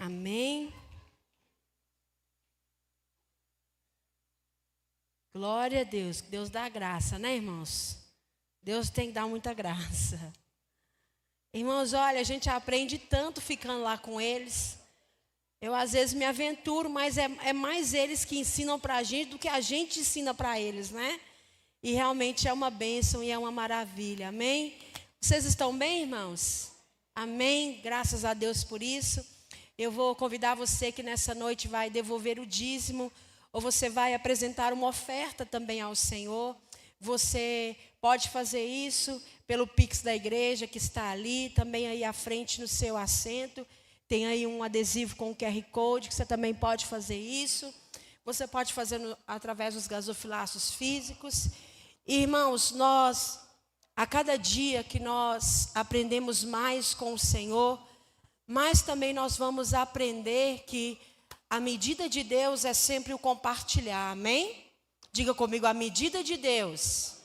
Amém. Glória a Deus. Deus dá graça, né, irmãos? Deus tem que dar muita graça. Irmãos, olha, a gente aprende tanto ficando lá com eles. Eu às vezes me aventuro, mas é mais eles que ensinam para a gente do que a gente ensina para eles, né? E realmente é uma bênção e é uma maravilha, amém? Vocês estão bem, irmãos? Amém, graças a Deus por isso. Eu vou convidar você que nessa noite vai devolver o dízimo, ou você vai apresentar uma oferta também ao Senhor. Você pode fazer isso pelo Pix da igreja que está ali, também aí à frente no seu assento. Tem aí um adesivo com o QR Code, que você também pode fazer isso. Você pode fazer através dos gasofilaços físicos. Irmãos, a cada dia que nós aprendemos mais com o Senhor, mais também nós vamos aprender que a medida de Deus é sempre o compartilhar, amém? Diga comigo, a medida de Deus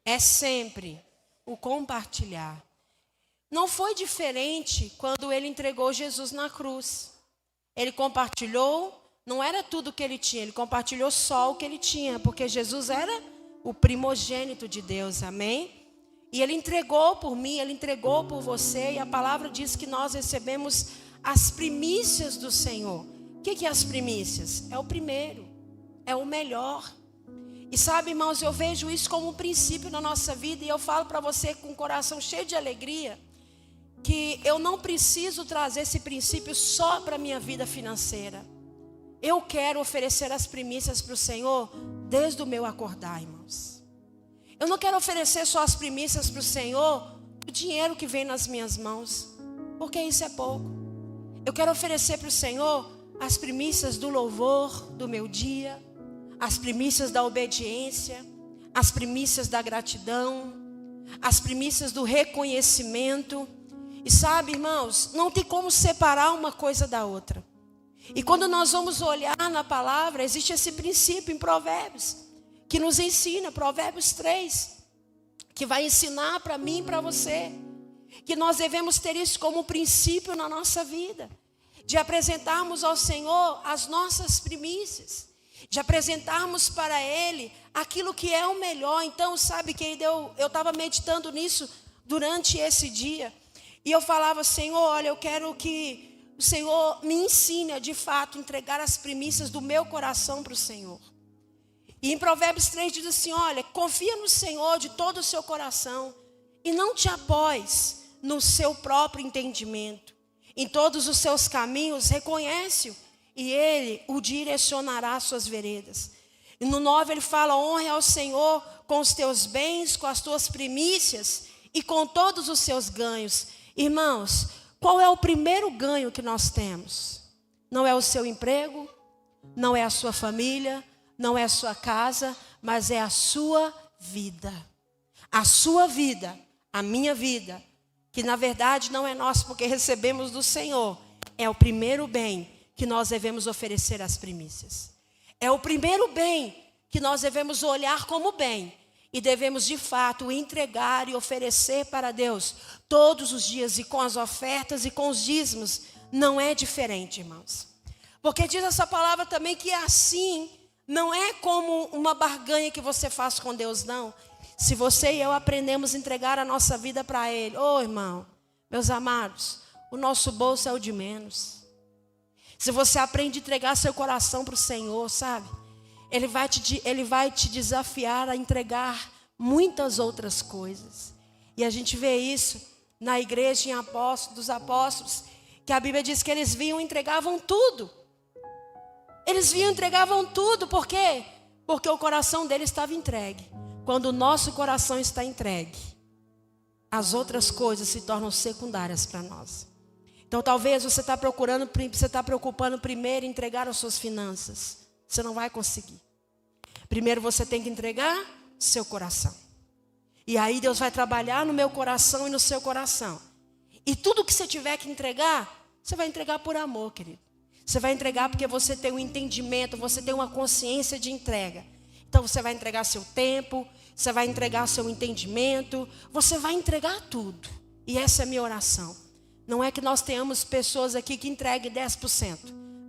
é sempre o compartilhar. Não foi diferente quando ele entregou Jesus na cruz. Ele compartilhou, não era tudo o que ele tinha, ele compartilhou só o que ele tinha, porque Jesus era o primogênito de Deus, amém? E ele entregou por mim, ele entregou por você, e a palavra diz que nós recebemos as primícias do Senhor. O que é as primícias? É o primeiro, é o melhor. E sabe, irmãos, eu vejo isso como um princípio na nossa vida, e eu falo para você com o coração cheio de alegria, que eu não preciso trazer esse princípio só para a minha vida financeira. Eu quero oferecer as primícias para o Senhor desde o meu acordar, irmãos. Eu não quero oferecer só as primícias para o Senhor, o dinheiro que vem nas minhas mãos, porque isso é pouco. Eu quero oferecer para o Senhor as primícias do louvor do meu dia, as primícias da obediência, as primícias da gratidão, as primícias do reconhecimento. E sabe, irmãos, não tem como separar uma coisa da outra. E quando nós vamos olhar na palavra, existe esse princípio em Provérbios, que nos ensina, Provérbios 3, que vai ensinar para mim e para você, que nós devemos ter isso como princípio na nossa vida, de apresentarmos ao Senhor as nossas primícias, de apresentarmos para Ele aquilo que é o melhor. Então, sabe, querido, eu estava meditando nisso durante esse dia, e eu falava, Senhor, olha, eu quero que o Senhor me ensine a de fato entregar as primícias do meu coração para o Senhor. E em Provérbios 3 diz assim, olha, confia no Senhor de todo o seu coração e não te apoies no seu próprio entendimento. Em todos os seus caminhos reconhece-o e Ele o direcionará às suas veredas. E no 9 ele fala, honre ao Senhor com os teus bens, com as tuas primícias e com todos os seus ganhos. Irmãos, qual é o primeiro ganho que nós temos? Não é o seu emprego, não é a sua família, não é a sua casa, mas é a sua vida. A sua vida, a minha vida, que na verdade não é nossa porque recebemos do Senhor, é o primeiro bem que nós devemos oferecer às primícias. É o primeiro bem que nós devemos olhar como bem e devemos de fato entregar e oferecer para Deus todos os dias, e com as ofertas e com os dízimos não é diferente, irmãos. Porque diz essa palavra também que é assim. Não é como uma barganha que você faz com Deus, não. Se você e eu aprendemos a entregar a nossa vida para Ele. Ô, irmão, meus amados, o nosso bolso é o de menos. Se você aprende a entregar seu coração para o Senhor, sabe? Ele vai te desafiar a entregar muitas outras coisas. E a gente vê isso na igreja dos apóstolos, que a Bíblia diz que eles vinham e entregavam tudo. Eles vinham e entregavam tudo, por quê? Porque o coração deles estava entregue. Quando o nosso coração está entregue, as outras coisas se tornam secundárias para nós. Então talvez você está preocupando primeiro em entregar as suas finanças. Você não vai conseguir. Primeiro você tem que entregar seu coração. E aí Deus vai trabalhar no meu coração e no seu coração. E tudo que você tiver que entregar, você vai entregar por amor, querido. Você vai entregar porque você tem um entendimento, você tem uma consciência de entrega. Então você vai entregar seu tempo, você vai entregar seu entendimento, você vai entregar tudo. E essa é a minha oração. Não é que nós tenhamos pessoas aqui que entreguem 10%,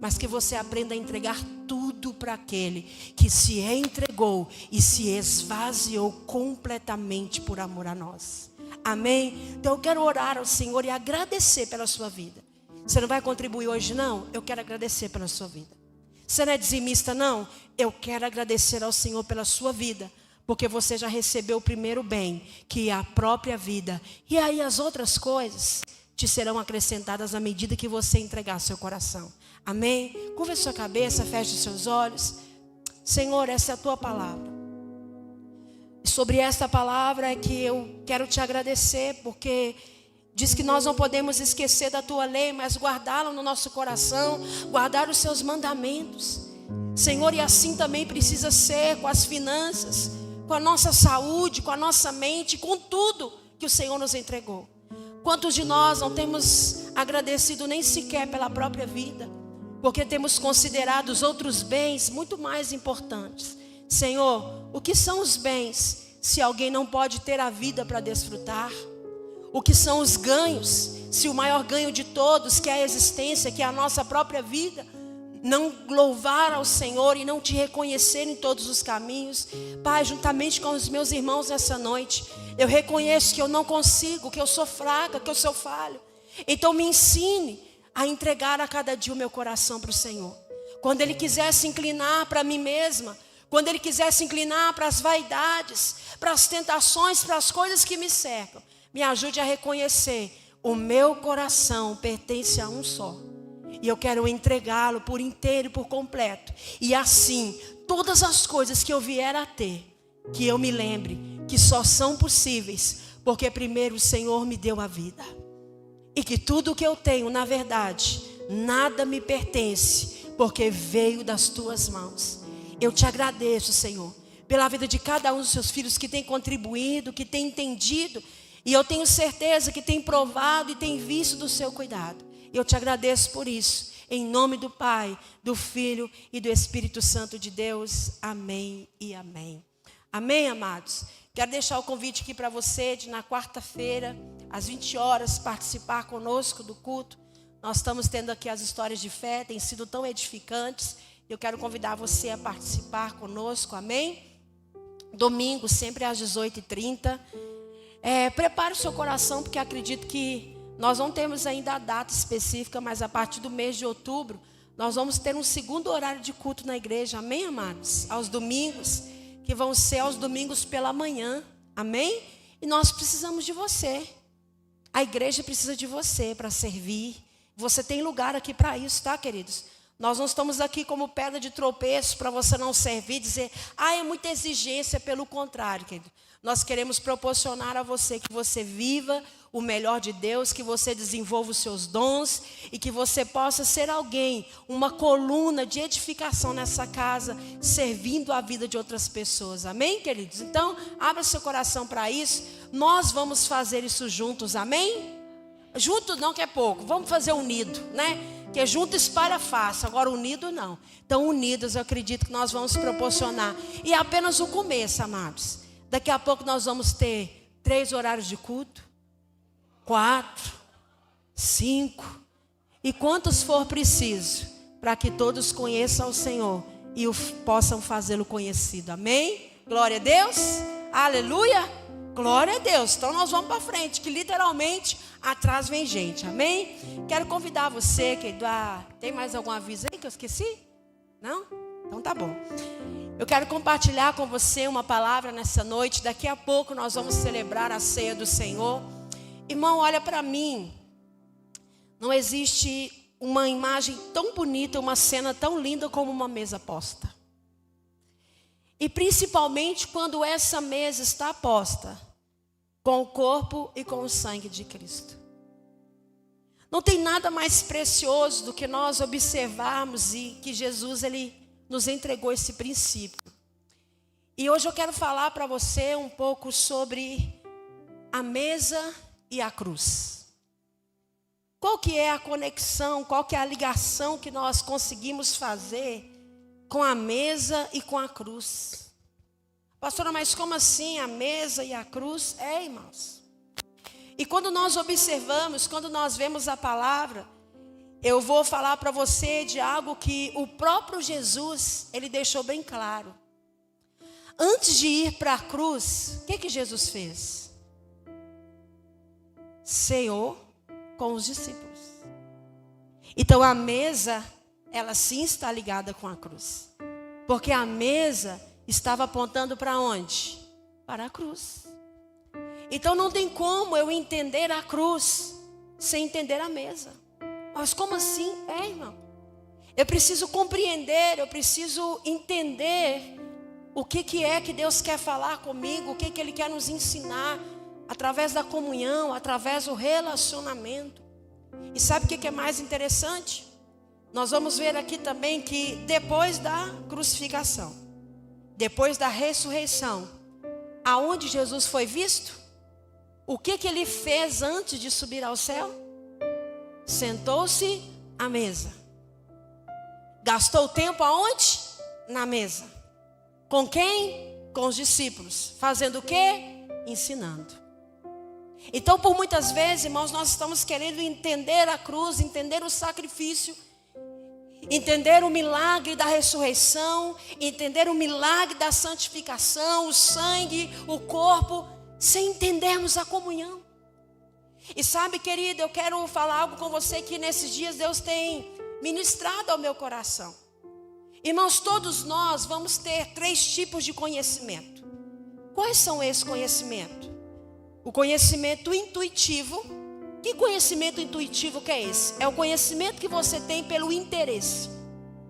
mas que você aprenda a entregar tudo para aquele que se entregou e se esvaziou completamente por amor a nós. Amém? Então eu quero orar ao Senhor e agradecer pela sua vida. Você não vai contribuir hoje não? Eu quero agradecer pela sua vida. Você não é dizimista não? Eu quero agradecer ao Senhor pela sua vida. Porque você já recebeu o primeiro bem, que é a própria vida. E aí as outras coisas te serão acrescentadas à medida que você entregar seu coração. Amém? Curva a sua cabeça, feche os seus olhos. Senhor, essa é a tua palavra. E sobre esta palavra é que eu quero te agradecer, porque diz que nós não podemos esquecer da tua lei, mas guardá-la no nosso coração, guardar os seus mandamentos. Senhor, e assim também precisa ser com as finanças, com a nossa saúde, com a nossa mente, com tudo que o Senhor nos entregou. Quantos de nós não temos agradecido nem sequer pela própria vida, porque temos considerado os outros bens muito mais importantes. Senhor, o que são os bens se alguém não pode ter a vida para desfrutar? O que são os ganhos se o maior ganho de todos, que é a existência, que é a nossa própria vida, não louvar ao Senhor e não te reconhecer em todos os caminhos? Pai, juntamente com os meus irmãos nessa noite, eu reconheço que eu não consigo, que eu sou fraca, que eu sou falho. Então me ensine a entregar a cada dia o meu coração para o Senhor. Quando Ele quiser se inclinar para mim mesma, quando Ele quiser se inclinar para as vaidades, para as tentações, para as coisas que me cercam, me ajude a reconhecer: o meu coração pertence a um só. E eu quero entregá-lo por inteiro e por completo. E assim, todas as coisas que eu vier a ter, que eu me lembre que só são possíveis porque primeiro o Senhor me deu a vida. E que tudo que eu tenho, na verdade, nada me pertence, porque veio das tuas mãos. Eu te agradeço, Senhor, pela vida de cada um dos seus filhos que tem contribuído, que tem entendido. E eu tenho certeza que tem provado e tem visto do seu cuidado. Eu te agradeço por isso, em nome do Pai, do Filho e do Espírito Santo de Deus. Amém e amém. Amém, amados? Quero deixar o convite aqui para você de na quarta-feira, às 20 horas, participar conosco do culto. Nós estamos tendo aqui as histórias de fé, têm sido tão edificantes. Eu quero convidar você a participar conosco, amém? Domingo, sempre às 18h30. Prepare o seu coração, porque acredito que nós não temos ainda a data específica, mas a partir do mês de outubro, nós vamos ter um segundo horário de culto na igreja, amém, amados? Aos domingos, que vão ser aos domingos pela manhã, amém? E nós precisamos de você. A igreja precisa de você para servir. Você tem lugar aqui para isso, tá, queridos? Nós não estamos aqui como pedra de tropeço para você não servir, dizer, é muita exigência. Pelo contrário, querido. Nós queremos proporcionar a você que você viva o melhor de Deus, que você desenvolva os seus dons e que você possa ser alguém, uma coluna de edificação nessa casa, servindo a vida de outras pessoas. Amém, queridos? Então, abra seu coração para isso. Nós vamos fazer isso juntos, amém? Junto não, que é pouco. Vamos fazer unido, né? Que junto espalha fácil, agora unido não. Então, unidos, eu acredito que nós vamos proporcionar. E é apenas o começo, amados. Daqui a pouco nós vamos ter 3 horários de culto, 4, 5, e quantos for preciso, para que todos conheçam o Senhor e possam fazê-lo conhecido. Amém? Glória a Deus. Aleluia. Glória a Deus. Então nós vamos para frente, que literalmente atrás vem gente. Amém? Quero convidar você, querido. Tem mais algum aviso aí que eu esqueci? Não? Então tá bom. Eu quero compartilhar com você uma palavra nessa noite. Daqui a pouco nós vamos celebrar a ceia do Senhor. Irmão, olha para mim. Não existe uma imagem tão bonita, uma cena tão linda como uma mesa posta. E principalmente quando essa mesa está posta com o corpo e com o sangue de Cristo. Não tem nada mais precioso do que nós observarmos e que Jesus, Ele nos entregou esse princípio. E hoje eu quero falar para você um pouco sobre a mesa e a cruz. Qual que é a conexão, qual que é a ligação que nós conseguimos fazer com a mesa e com a cruz? Pastora, mas como assim a mesa e a cruz? Irmãos. E quando nós observamos, quando nós vemos a palavra, eu vou falar para você de algo que o próprio Jesus, ele deixou bem claro. Antes de ir para a cruz, o que Jesus fez? Ceou com os discípulos. Então a mesa, ela sim está ligada com a cruz. Porque a mesa estava apontando para onde? Para a cruz. Então não tem como eu entender a cruz sem entender a mesa. Mas como assim? Irmão. Eu preciso compreender, eu preciso entender o que é que Deus quer falar comigo, o que Ele quer nos ensinar, através da comunhão, através do relacionamento. E sabe o que é mais interessante? Nós vamos ver aqui também que depois da crucificação, depois da ressurreição, aonde Jesus foi visto, o que Ele fez antes de subir ao céu? Sentou-se à mesa. Gastou tempo aonde? Na mesa. Com quem? Com os discípulos. Fazendo o quê? Ensinando. Então, por muitas vezes, irmãos, nós estamos querendo entender a cruz, entender o sacrifício, entender o milagre da ressurreição, entender o milagre da santificação, o sangue, o corpo, sem entendermos a comunhão. E sabe, querido, eu quero falar algo com você que nesses dias Deus tem ministrado ao meu coração. Irmãos, todos nós vamos ter 3 tipos de conhecimento. Quais são esses conhecimentos? O conhecimento intuitivo. Que conhecimento intuitivo que é esse? É o conhecimento que você tem pelo interesse,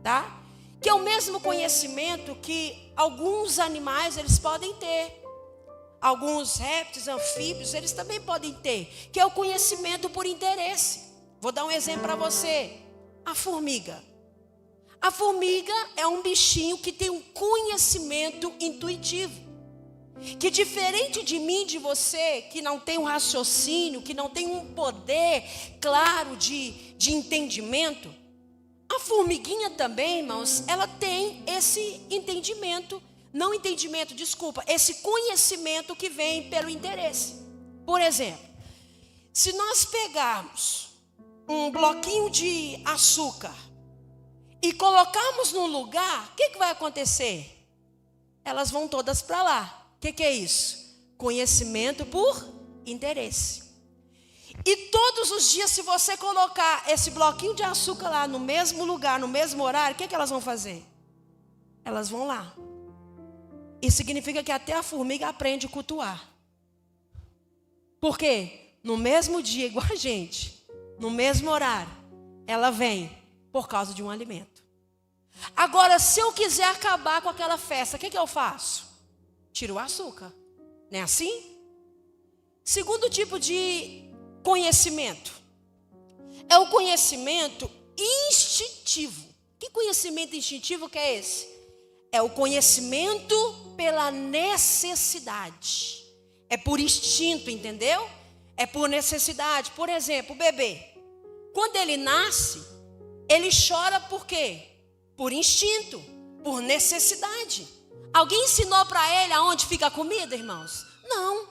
tá? Que é o mesmo conhecimento que alguns animais eles podem ter. Alguns répteis, anfíbios, eles também podem ter. Que é o conhecimento por interesse. Vou dar um exemplo para você. A formiga. A formiga é um bichinho que tem um conhecimento intuitivo. Que diferente de mim, de você, que não tem um raciocínio, que não tem um poder claro de entendimento, a formiguinha também, irmãos, ela tem esse entendimento, não entendimento, desculpa, esse conhecimento que vem pelo interesse. Por exemplo, se nós pegarmos um bloquinho de açúcar e colocarmos num lugar, o que vai acontecer? Elas vão todas para lá. O que é isso? Conhecimento por interesse. E todos os dias, se você colocar esse bloquinho de açúcar lá no mesmo lugar, no mesmo horário, o que elas vão fazer? Elas vão lá. Isso significa que até a formiga aprende a cultuar. Por quê? No mesmo dia, igual a gente, no mesmo horário, ela vem por causa de um alimento. Agora, se eu quiser acabar com aquela festa, o que eu faço? Tiro o açúcar. Não é assim? Segundo tipo de conhecimento é o conhecimento instintivo. Que conhecimento instintivo que é esse? É o conhecimento pela necessidade. É por instinto, entendeu? É por necessidade. Por exemplo, o bebê, quando ele nasce, ele chora por quê? Por instinto, por necessidade. Alguém ensinou para ele aonde fica a comida, irmãos? Não.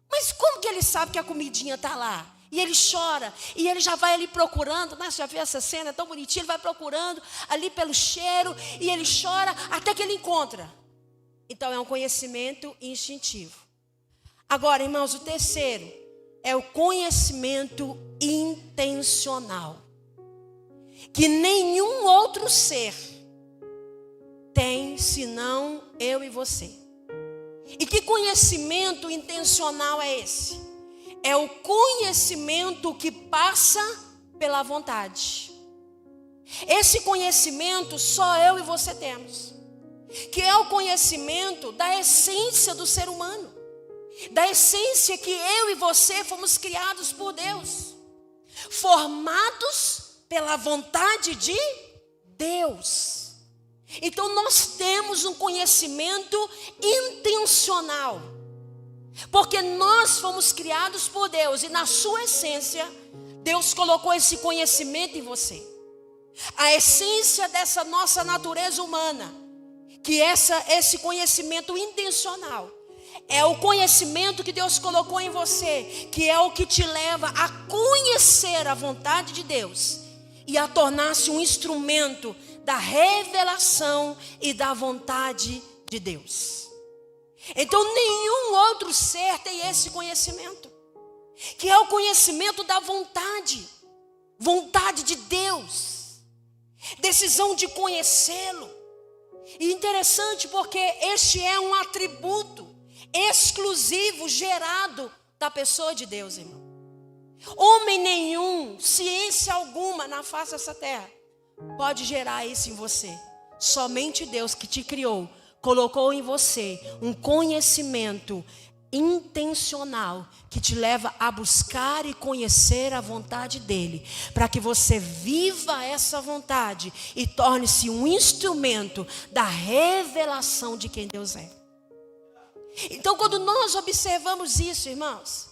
Mas como que ele sabe que a comidinha está lá? E ele chora, e ele já vai ali procurando, né? Você já viu essa cena tão bonitinha? Ele vai procurando ali pelo cheiro, e ele chora até que ele encontra. Então é um conhecimento instintivo. Agora, irmãos, o terceiro é o conhecimento intencional. Que nenhum outro ser tem, senão eu e você. E que conhecimento intencional é esse? É o conhecimento que passa pela vontade. Esse conhecimento só eu e você temos. Que é o conhecimento da essência do ser humano. Da essência que eu e você fomos criados por Deus. Formados pela vontade de Deus. Então nós temos um conhecimento intencional. Porque nós fomos criados por Deus e na sua essência, Deus colocou esse conhecimento em você. A essência dessa nossa natureza humana, que esse conhecimento intencional, É o conhecimento que Deus colocou em você, que é o que te leva a conhecer a vontade de Deus e a tornar-se um instrumento da revelação e da vontade de Deus. Então nenhum outro ser tem esse conhecimento, que é o conhecimento da vontade de Deus, decisão de conhecê-lo. E interessante porque este é um atributo exclusivo gerado da pessoa de Deus, irmão. Homem nenhum, ciência alguma na face dessa terra pode gerar isso em você. Somente Deus que te criou colocou em você um conhecimento intencional que te leva a buscar e conhecer a vontade dele, para que você viva essa vontade e torne-se um instrumento da revelação de quem Deus é. Então, quando nós observamos isso, irmãos,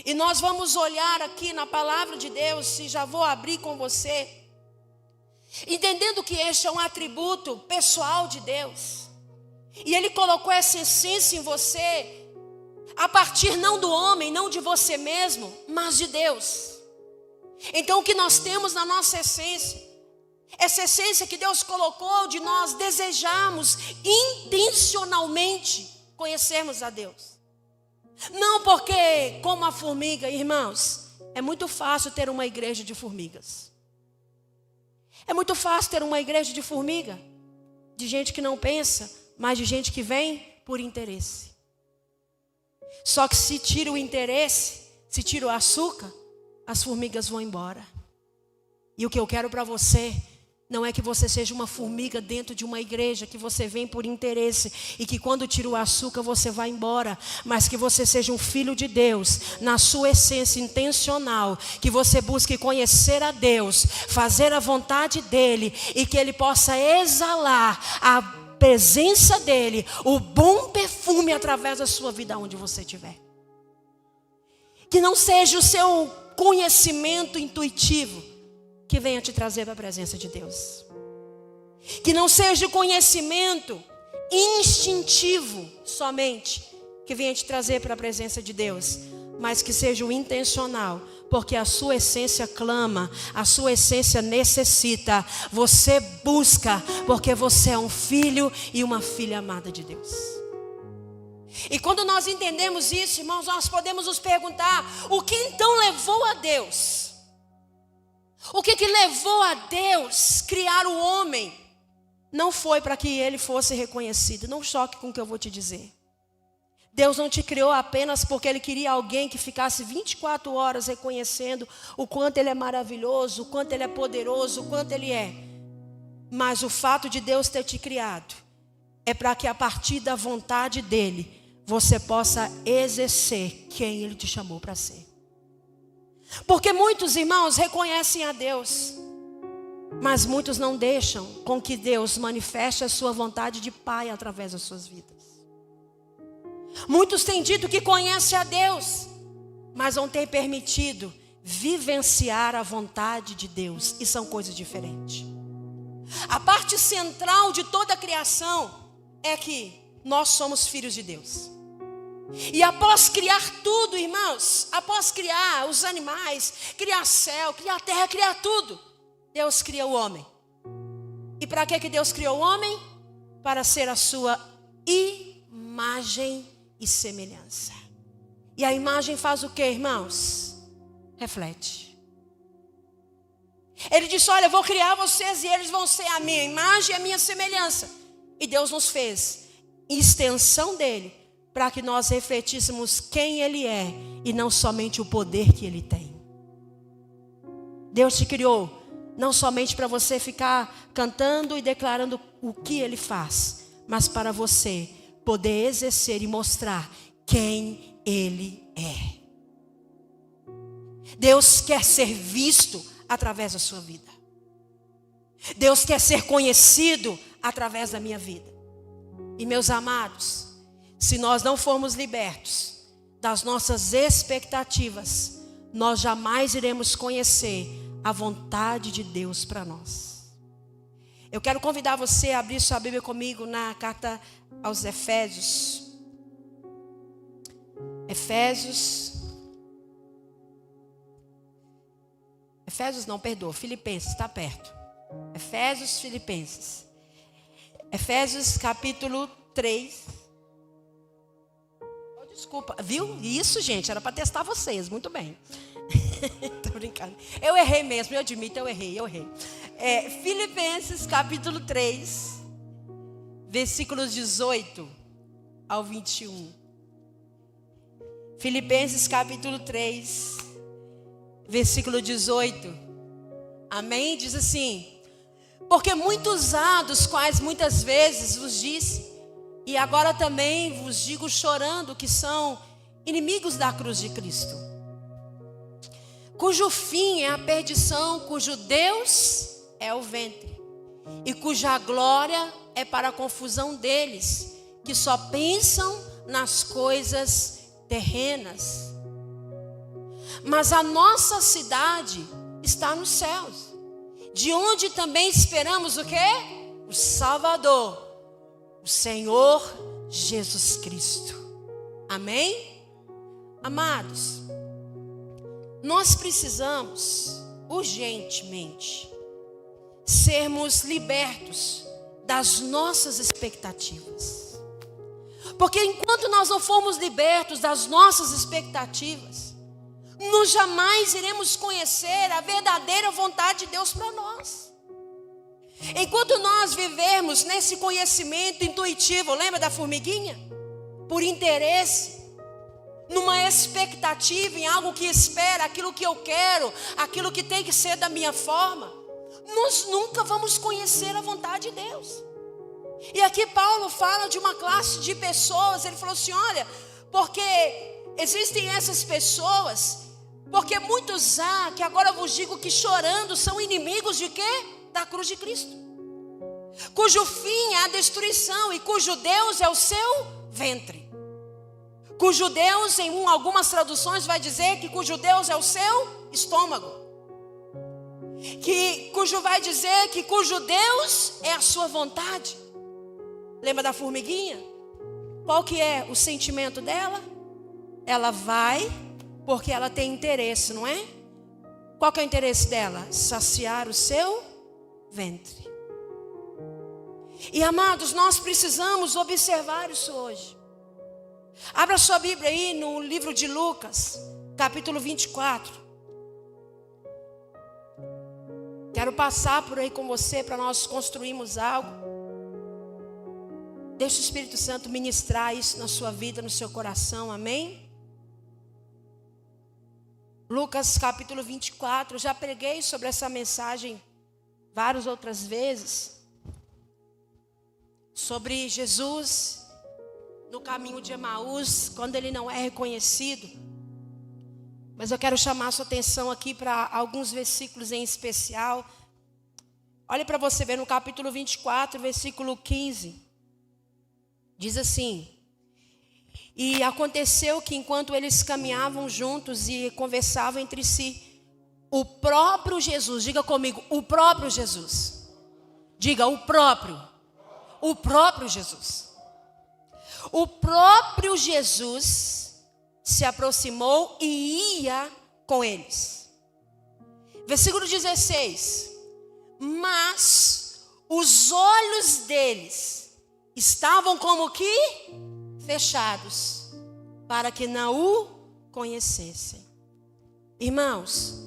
e nós vamos olhar aqui na palavra de Deus, e já vou abrir com você, entendendo que este é um atributo pessoal de Deus, e Ele colocou essa essência em você, a partir não do homem, não de você mesmo, mas de Deus. Então o que nós temos na nossa essência, essa essência que Deus colocou de nós desejarmos intencionalmente conhecermos a Deus. Não porque, como a formiga, irmãos, é muito fácil ter uma igreja de formigas. É muito fácil ter uma igreja de formiga, de gente que não pensa, mas de gente que vem por interesse. Só que se tira o interesse, se tira o açúcar, as formigas vão embora. E o que eu quero para você não é que você seja uma formiga dentro de uma igreja, que você vem por interesse e que quando tira o açúcar você vai embora, mas que você seja um filho de Deus, na sua essência intencional, que você busque conhecer a Deus, fazer a vontade dEle e que Ele possa exalar a presença dEle, o bom perfume através da sua vida onde você estiver. Que não seja o seu conhecimento intuitivo que venha te trazer para a presença de Deus. Que não seja o conhecimento instintivo somente que venha te trazer para a presença de Deus, mas que seja o intencional, porque a sua essência clama, a sua essência necessita, você busca, porque você é um filho e uma filha amada de Deus. E quando nós entendemos isso, irmãos, nós podemos nos perguntar: o que então levou a Deus? O que levou a Deus criar o homem? Não foi para que ele fosse reconhecido. Não choque com o que eu vou te dizer. Deus não te criou apenas porque Ele queria alguém que ficasse 24 horas reconhecendo o quanto Ele é maravilhoso, o quanto Ele é poderoso, o quanto Ele é. Mas o fato de Deus ter te criado é para que a partir da vontade dEle você possa exercer quem Ele te chamou para ser. Porque muitos irmãos reconhecem a Deus, mas muitos não deixam com que Deus manifeste a sua vontade de Pai através das suas vidas. Muitos têm dito que conhecem a Deus, mas não têm permitido vivenciar a vontade de Deus, e são coisas diferentes. A parte central de toda a criação é que nós somos filhos de Deus. E após criar tudo, irmãos, após criar os animais, criar céu, criar terra, criar tudo, Deus cria o homem. E para que Deus criou o homem? Para ser a sua imagem e semelhança. E a imagem faz o que, irmãos? Reflete. Ele disse: olha, eu vou criar vocês e eles vão ser a minha imagem e a minha semelhança. E Deus nos fez extensão dele, para que nós refletíssemos quem Ele é e não somente o poder que Ele tem. Deus te criou não somente para você ficar cantando e declarando o que Ele faz, mas para você poder exercer e mostrar quem Ele é. Deus quer ser visto através da sua vida. Deus quer ser conhecido através da minha vida. E meus amados, se nós não formos libertos das nossas expectativas, nós jamais iremos conhecer a vontade de Deus para nós. Eu quero convidar você a abrir sua Bíblia comigo na carta aos Efésios. Filipenses, está perto. Efésios capítulo 3. Oh, desculpa, viu? Isso, gente, era para testar vocês, muito bem. Tô brincando. Eu errei mesmo, eu admito, eu errei. Filipenses capítulo 3, versículos 18 ao 21. Filipenses capítulo 3, versículo 18. Amém? Diz assim: porque muitos há, dos quais muitas vezes vos disse, e agora também vos digo chorando, que são inimigos da cruz de Cristo, cujo fim é a perdição, cujo Deus é o ventre, e cuja glória é para a confusão deles, que só pensam nas coisas terrenas. Mas a nossa cidade está nos céus, de onde também esperamos o quê? O Salvador, o Senhor Jesus Cristo. Amém? Amados, nós precisamos urgentemente sermos libertos das nossas expectativas. Porque enquanto nós não formos libertos das nossas expectativas, nós jamais iremos conhecer a verdadeira vontade de Deus para nós. Enquanto nós vivermos nesse conhecimento intuitivo, lembra da formiguinha? Por interesse, numa expectativa, em algo que espera, aquilo que eu quero, aquilo que tem que ser da minha forma, nós nunca vamos conhecer a vontade de Deus. E aqui Paulo fala de uma classe de pessoas. Ele falou assim: olha, porque existem essas pessoas, porque muitos há, que agora eu vos digo que chorando são inimigos de quê? Da cruz de Cristo, cujo fim é a destruição, e cujo Deus é o seu ventre. Cujo Deus, em algumas traduções vai dizer que cujo Deus é o seu estômago, cujo vai dizer que cujo Deus é a sua vontade. Lembra da formiguinha? Qual que é o sentimento dela? Ela vai porque ela tem interesse, não é? Qual que é o interesse dela? Saciar o seu ventre. E amados, nós precisamos observar isso hoje. Abra sua Bíblia aí no livro de Lucas, capítulo 24. Quero passar por aí com você para nós construirmos algo. Deixa o Espírito Santo ministrar isso na sua vida, no seu coração, amém? Lucas capítulo 24, eu já preguei sobre essa mensagem várias outras vezes. Sobre Jesus no caminho de Emaús, quando ele não é reconhecido. Mas eu quero chamar a sua atenção aqui para alguns versículos em especial. Olhe para você ver no capítulo 24, versículo 15. Diz assim: e aconteceu que enquanto eles caminhavam juntos e conversavam entre si, o próprio Jesus, diga comigo, o próprio Jesus. Diga, o próprio Jesus. O próprio Jesus se aproximou e ia com eles. Versículo 16. Mas os olhos deles estavam como que fechados, para que não o conhecessem. Irmãos,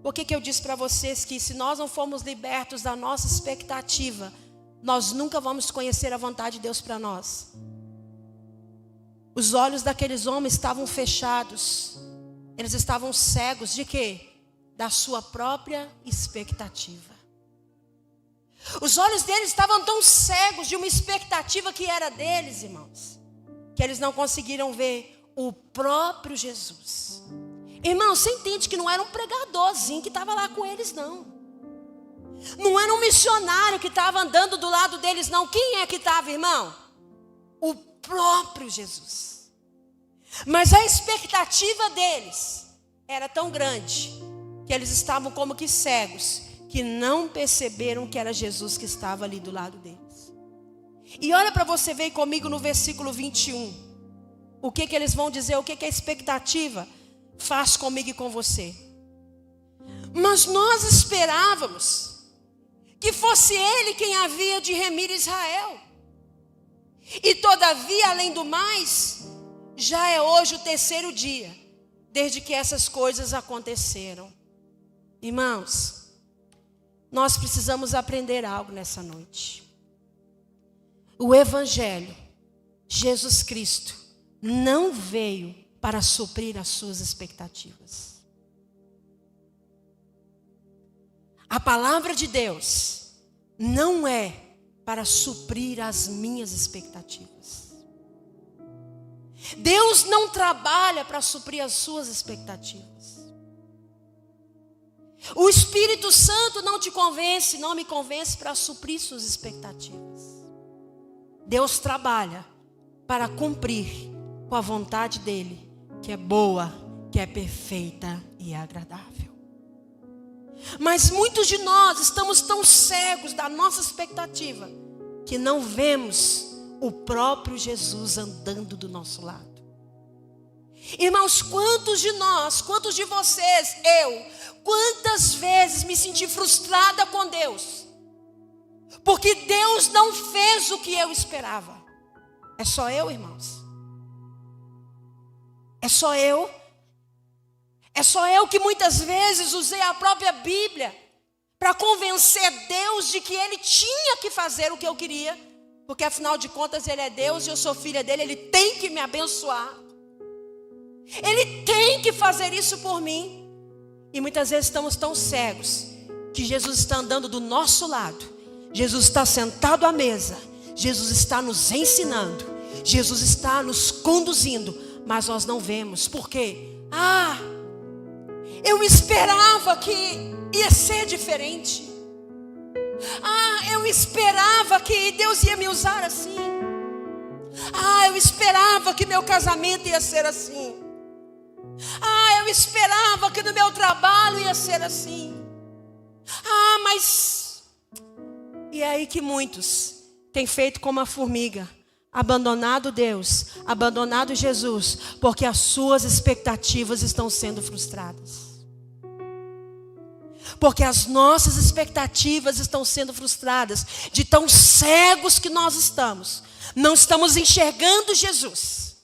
por que eu disse para vocês que se nós não formos libertos da nossa expectativa, nós nunca vamos conhecer a vontade de Deus para nós? Os olhos daqueles homens estavam fechados. Eles estavam cegos de quê? Da sua própria expectativa. Os olhos deles estavam tão cegos de uma expectativa que era deles, irmãos, que eles não conseguiram ver o próprio Jesus. Irmão, você entende que não era um pregadorzinho que estava lá com eles, não. Não era um missionário que estava andando do lado deles, não. Quem é que estava, irmão? O próprio Jesus. Mas a expectativa deles era tão grande que eles estavam como que cegos, que não perceberam que era Jesus que estava ali do lado deles. E olha para você ver comigo no versículo 21. o que eles vão dizer, o que a expectativa faz comigo e com você. Mas nós esperávamos que fosse Ele quem havia de remir Israel. E todavia, além do mais, já é hoje o terceiro dia, desde que essas coisas aconteceram. Irmãos, nós precisamos aprender algo nessa noite. O Evangelho, Jesus Cristo, não veio para suprir as suas expectativas. A palavra de Deus não é para suprir as minhas expectativas. Deus não trabalha para suprir as suas expectativas. O Espírito Santo não te convence, não me convence para suprir suas expectativas. Deus trabalha para cumprir com a vontade dEle, que é boa, que é perfeita e agradável. Mas muitos de nós estamos tão cegos da nossa expectativa, que não vemos o próprio Jesus andando do nosso lado. Irmãos, quantos de nós, quantos de vocês, quantas vezes me senti frustrada com Deus, porque Deus não fez o que eu esperava. É só eu, irmãos? É só eu? É só eu que muitas vezes usei a própria Bíblia para convencer Deus de que Ele tinha que fazer o que eu queria, porque afinal de contas Ele é Deus e eu sou filha dEle, Ele tem que me abençoar. Ele tem que fazer isso por mim. E muitas vezes estamos tão cegos que Jesus está andando do nosso lado, Jesus está sentado à mesa, Jesus está nos ensinando, Jesus está nos conduzindo, mas nós não vemos. Por quê? Eu esperava que ia ser diferente. Eu esperava que Deus ia me usar assim. Eu esperava que meu casamento ia ser assim. Eu esperava que no meu trabalho ia ser assim. Mas... E é aí que muitos têm feito como a formiga, abandonado Deus, abandonado Jesus, porque as suas expectativas estão sendo frustradas. Porque as nossas expectativas estão sendo frustradas, de tão cegos que nós estamos. Não estamos enxergando Jesus,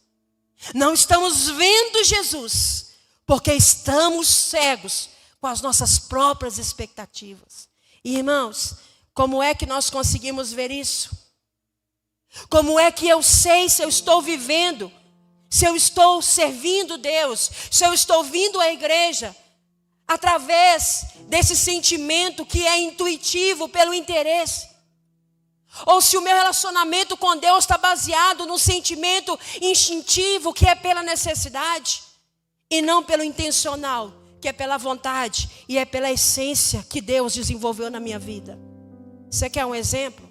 não estamos vendo Jesus, porque estamos cegos com as nossas próprias expectativas. E irmãos, como é que nós conseguimos ver isso? Como é que eu sei se eu estou vivendo, se eu estou servindo Deus, se eu estou vindo à igreja, através desse sentimento que é intuitivo pelo interesse? Ou se o meu relacionamento com Deus está baseado num sentimento instintivo que é pela necessidade e não pelo intencional, que é pela vontade e é pela essência que Deus desenvolveu na minha vida. Você quer um exemplo?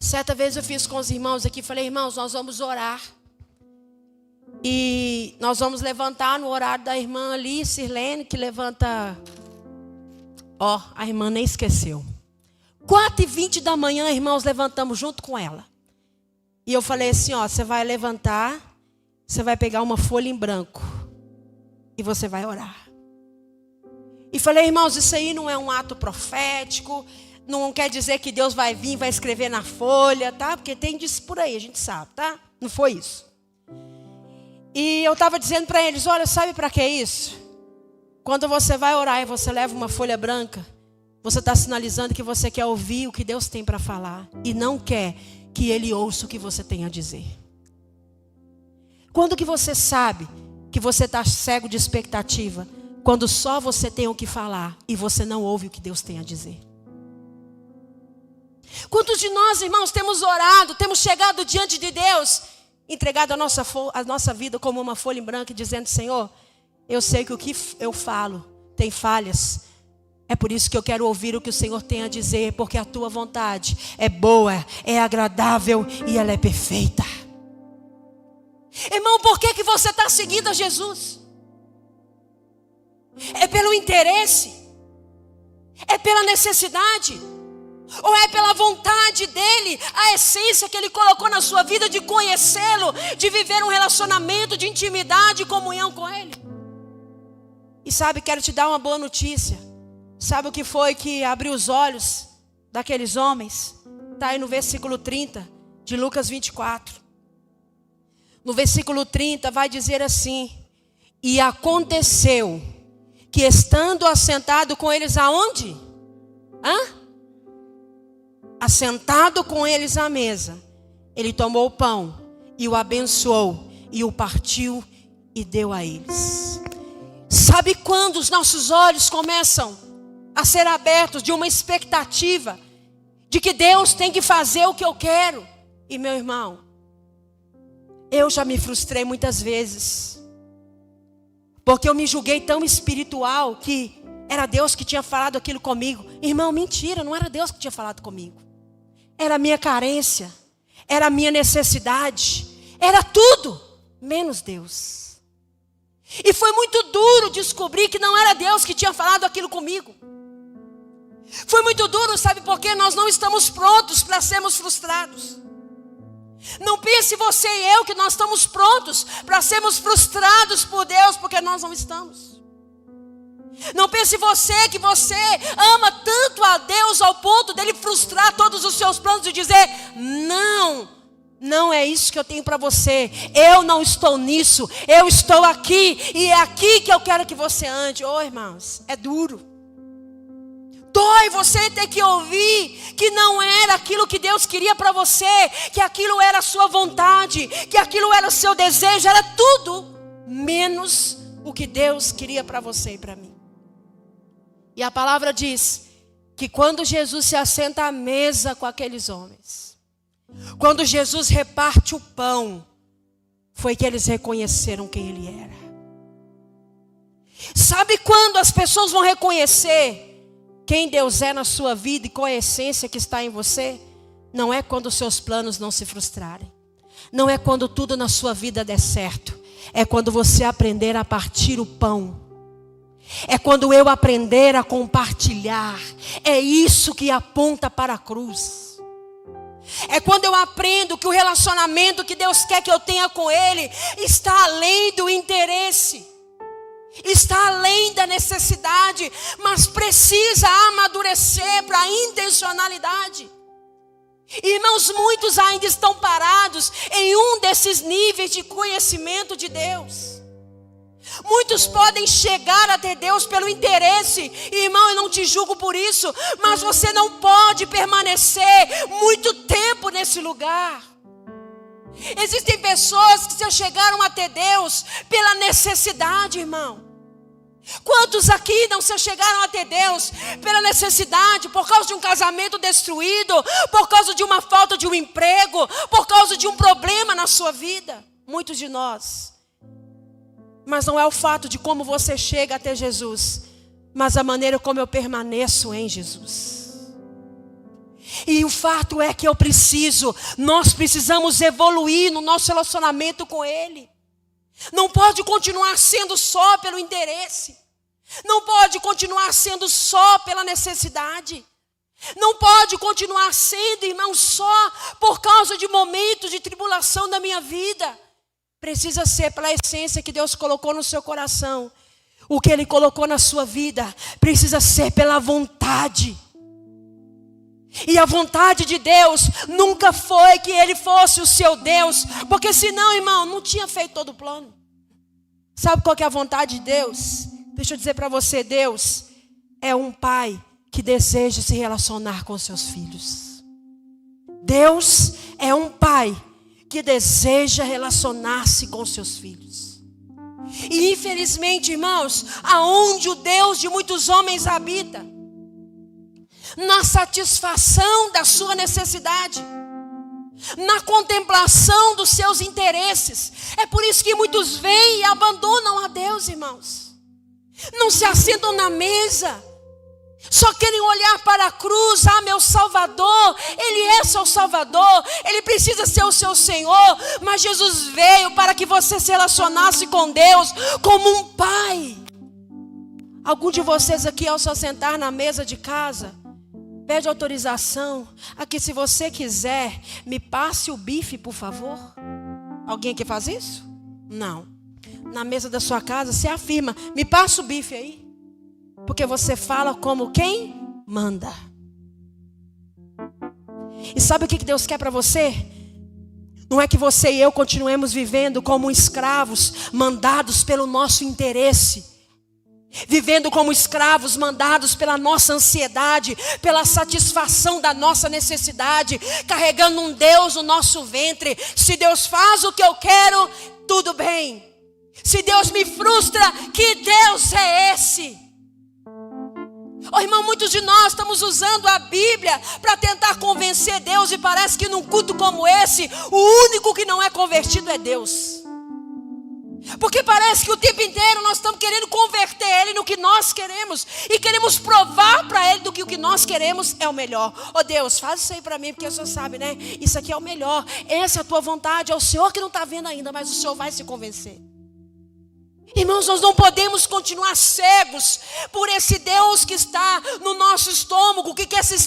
Certa vez eu fiz com os irmãos aqui, falei: irmãos, nós vamos orar. E nós vamos levantar no horário da irmã ali, Sirlene, que levanta... a irmã nem esqueceu. 4h20 da manhã, irmãos, levantamos junto com ela. E eu falei assim, você vai levantar, você vai pegar uma folha em branco e você vai orar. E falei: irmãos, isso aí não é um ato profético, não quer dizer que Deus vai vir e vai escrever na folha, tá? Porque tem disso por aí, a gente sabe, tá? Não foi isso. E eu estava dizendo para eles: olha, sabe para que é isso? Quando você vai orar e você leva uma folha branca, você está sinalizando que você quer ouvir o que Deus tem para falar e não quer que Ele ouça o que você tem a dizer. Quando que você sabe que você está cego de expectativa? Quando só você tem o que falar e você não ouve o que Deus tem a dizer. Quantos de nós, irmãos, temos orado, temos chegado diante de Deus, entregado a nossa vida como uma folha em branco, dizendo: Senhor, eu sei que o que eu falo tem falhas. É por isso que eu quero ouvir o que o Senhor tem a dizer, porque a tua vontade é boa, é agradável e ela é perfeita. Irmão, por que você está seguindo a Jesus? É pelo interesse? É pela necessidade? Ou é pela vontade dele, a essência que ele colocou na sua vida de conhecê-lo, de viver um relacionamento de intimidade e comunhão com ele? E sabe, quero te dar uma boa notícia. Sabe o que foi que abriu os olhos daqueles homens? Está aí no versículo 30 de Lucas 24. No versículo 30 vai dizer assim: e aconteceu que estando assentado com eles aonde? Assentado com eles à mesa, ele tomou o pão e o abençoou e o partiu e deu a eles. Sabe quando os nossos olhos começam a ser abertos de uma expectativa de que Deus tem que fazer o que eu quero? E meu irmão, eu já me frustrei muitas vezes, porque eu me julguei tão espiritual que era Deus que tinha falado aquilo comigo. Irmão, mentira, não era Deus que tinha falado comigo. Era a minha carência, era a minha necessidade, era tudo menos Deus. E foi muito duro descobrir que não era Deus que tinha falado aquilo comigo. Foi muito duro, sabe por quê? Nós não estamos prontos para sermos frustrados. Não pense você e eu que nós estamos prontos para sermos frustrados por Deus, porque nós não estamos. Não pense você que você ama tanto a Deus ao ponto dele frustrar todos os seus planos e dizer: não é isso que eu tenho para você. Eu não estou nisso, eu estou aqui e é aqui que eu quero que você ande. Irmãos, é duro. Dói você ter que ouvir que não era aquilo que Deus queria para você, que aquilo era a sua vontade, que aquilo era o seu desejo, era tudo menos o que Deus queria para você e para mim. E a palavra diz que quando Jesus se assenta à mesa com aqueles homens, quando Jesus reparte o pão, foi que eles reconheceram quem ele era. Sabe quando as pessoas vão reconhecer quem Deus é na sua vida e qual é a essência que está em você? Não é quando os seus planos não se frustrarem. Não é quando tudo na sua vida der certo. É quando você aprender a partir o pão. É quando eu aprender a compartilhar. É isso que aponta para a cruz. É quando eu aprendo que o relacionamento que Deus quer que eu tenha com Ele está além do interesse, está além da necessidade, mas precisa amadurecer para a intencionalidade. Irmãos, muitos ainda estão parados em um desses níveis de conhecimento de Deus. Muitos podem chegar até Deus pelo interesse. Irmão, eu não te julgo por isso, mas você não pode permanecer muito tempo nesse lugar. Existem pessoas que já chegaram até Deus pela necessidade, irmão. Quantos aqui não se chegaram até Deus pela necessidade, por causa de um casamento destruído, por causa de uma falta de um emprego, por causa de um problema na sua vida? Muitos de nós. Mas não é o fato de como você chega até Jesus, mas a maneira como eu permaneço em Jesus. E o fato é que nós precisamos evoluir no nosso relacionamento com Ele. Não pode continuar sendo só pelo interesse. Não pode continuar sendo só pela necessidade. Não pode continuar sendo, irmão, só por causa de momentos de tribulação da minha vida. Precisa ser pela essência que Deus colocou no seu coração. O que Ele colocou na sua vida precisa ser pela vontade. E a vontade de Deus nunca foi que Ele fosse o seu Deus, porque senão, irmão, não tinha feito todo o plano. Sabe qual que é a vontade de Deus? Deixa eu dizer para você, Deus é um pai que deseja se relacionar com seus filhos. Deus é um pai que deseja relacionar-se com seus filhos. E infelizmente, irmãos, aonde o Deus de muitos homens habita, na satisfação da sua necessidade, na contemplação dos seus interesses. É por isso que muitos vêm e abandonam a Deus, irmãos. Não se assentam na mesa, só querem olhar para a cruz. Meu Salvador, Ele é seu Salvador, Ele precisa ser o seu Senhor. Mas Jesus veio para que você se relacionasse com Deus como um pai. Algum de vocês aqui, ao se assentar na mesa de casa, Pede autorização. Aqui, se você quiser, me passe o bife, por favor. Alguém aqui faz isso? Não. Na mesa da sua casa, você afirma: me passa o bife aí. Porque você fala como quem manda. E sabe o que Deus quer para você? Não é que você e eu continuemos vivendo como escravos, mandados pelo nosso interesse. Vivendo como escravos, mandados pela nossa ansiedade, pela satisfação da nossa necessidade, carregando um Deus no nosso ventre. Se Deus faz o que eu quero, tudo bem. Se Deus me frustra, que Deus é esse? Oh, irmão, muitos de nós estamos usando a Bíblia para tentar convencer Deus, e parece que num culto como esse, o único que não é convertido é Deus. Porque parece que o tempo inteiro nós estamos querendo converter Ele no que nós queremos, e queremos provar para Ele do que o que nós queremos é o melhor. Oh Deus, faz isso aí para mim, porque o Senhor sabe, né? Isso aqui é o melhor, essa é a tua vontade. É o Senhor que não está vendo ainda, mas o Senhor vai se convencer. Irmãos, nós não podemos continuar cegos por esse Deus que está no nosso estômago, que quer se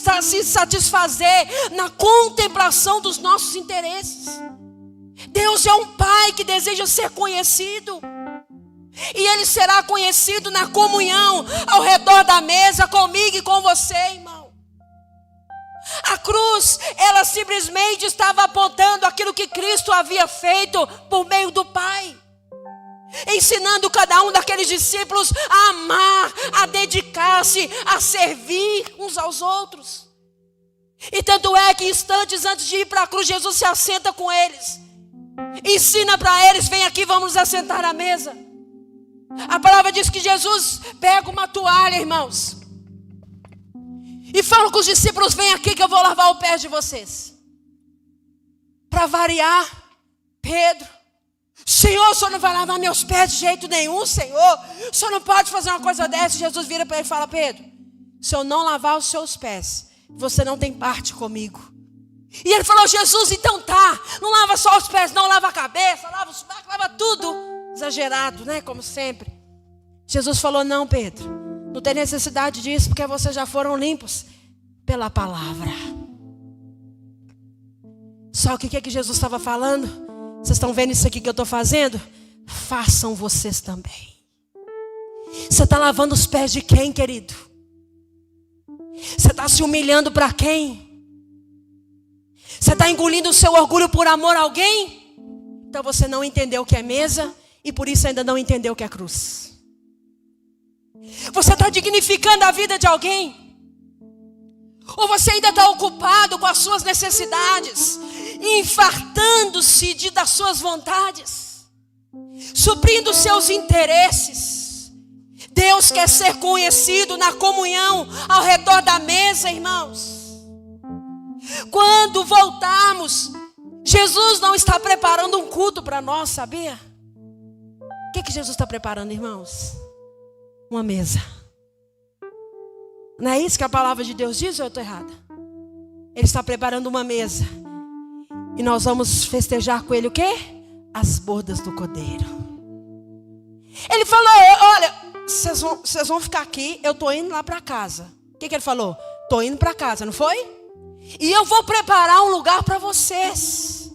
satisfazer na contemplação dos nossos interesses. Deus é um Pai que deseja ser conhecido. E Ele será conhecido na comunhão, ao redor da mesa, comigo e com você, irmão. A cruz, ela simplesmente estava apontando aquilo que Cristo havia feito por meio do Pai. Ensinando cada um daqueles discípulos a amar, a dedicar-se, a servir uns aos outros. E tanto é que instantes antes de ir para a cruz, Jesus se assenta com eles. Ensina para eles: vem aqui, vamos nos assentar à mesa. A palavra diz que Jesus pega uma toalha, irmãos, e fala com os discípulos: vem aqui que eu vou lavar o pé de vocês. Para variar, Pedro: Senhor, o Senhor não vai lavar meus pés de jeito nenhum, Senhor. O Senhor não pode fazer uma coisa dessa. Jesus vira para ele e fala: Pedro, se eu não lavar os seus pés, você não tem parte comigo. E ele falou: Jesus, então tá, não lava só os pés, não, lava a cabeça, lava os pés, lava tudo. Exagerado, né, como sempre. Jesus falou: não, Pedro, não tem necessidade disso, porque vocês já foram limpos pela palavra. Só o que Jesus estava falando? Vocês estão vendo isso aqui que eu estou fazendo? Façam vocês também. Você está lavando os pés de quem, querido? Você está se humilhando para quem? Você está engolindo o seu orgulho por amor a alguém? Então você não entendeu o que é mesa, e por isso ainda não entendeu o que é cruz. Você está dignificando a vida de alguém? Ou você ainda está ocupado com as suas necessidades, infartando-se das suas vontades, suprindo os seus interesses? Deus quer ser conhecido na comunhão, ao redor da mesa, irmãos. Quando voltarmos, Jesus não está preparando um culto para nós, sabia? O que Jesus está preparando, irmãos? Uma mesa. Não é isso que a palavra de Deus diz, ou eu estou errada? Ele está preparando uma mesa, e nós vamos festejar com Ele o quê? As bodas do Cordeiro. Ele falou: olha, vocês vão ficar aqui, eu estou indo lá para casa. O que Ele falou? Estou indo para casa, não foi? E eu vou preparar um lugar para vocês,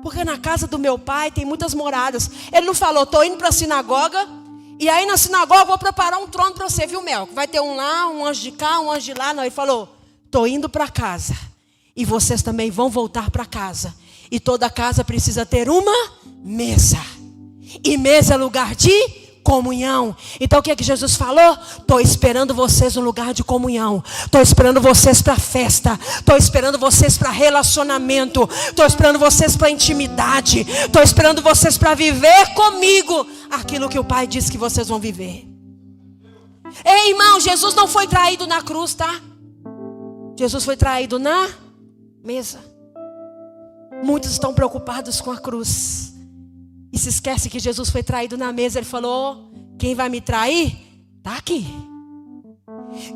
porque na casa do meu Pai tem muitas moradas. Ele não falou: estou indo para a sinagoga, e aí na sinagoga eu vou preparar um trono para você, viu, Mel? Vai ter um lá, um anjo de cá, um anjo de lá. Não, ele falou: estou indo para casa, e vocês também vão voltar para casa. E toda casa precisa ter uma mesa, e mesa é lugar de comunhão. Então o que Jesus falou? Estou esperando vocês no lugar de comunhão. Estou esperando vocês para festa. Estou esperando vocês para relacionamento. Estou esperando vocês para intimidade. Estou esperando vocês para viver comigo aquilo que o Pai disse que vocês vão viver. Ei, irmão, Jesus não foi traído na cruz, tá? Jesus foi traído na mesa. Muitos estão preocupados com a cruz e se esquece que Jesus foi traído na mesa. Ele falou: quem vai me trair? Está aqui.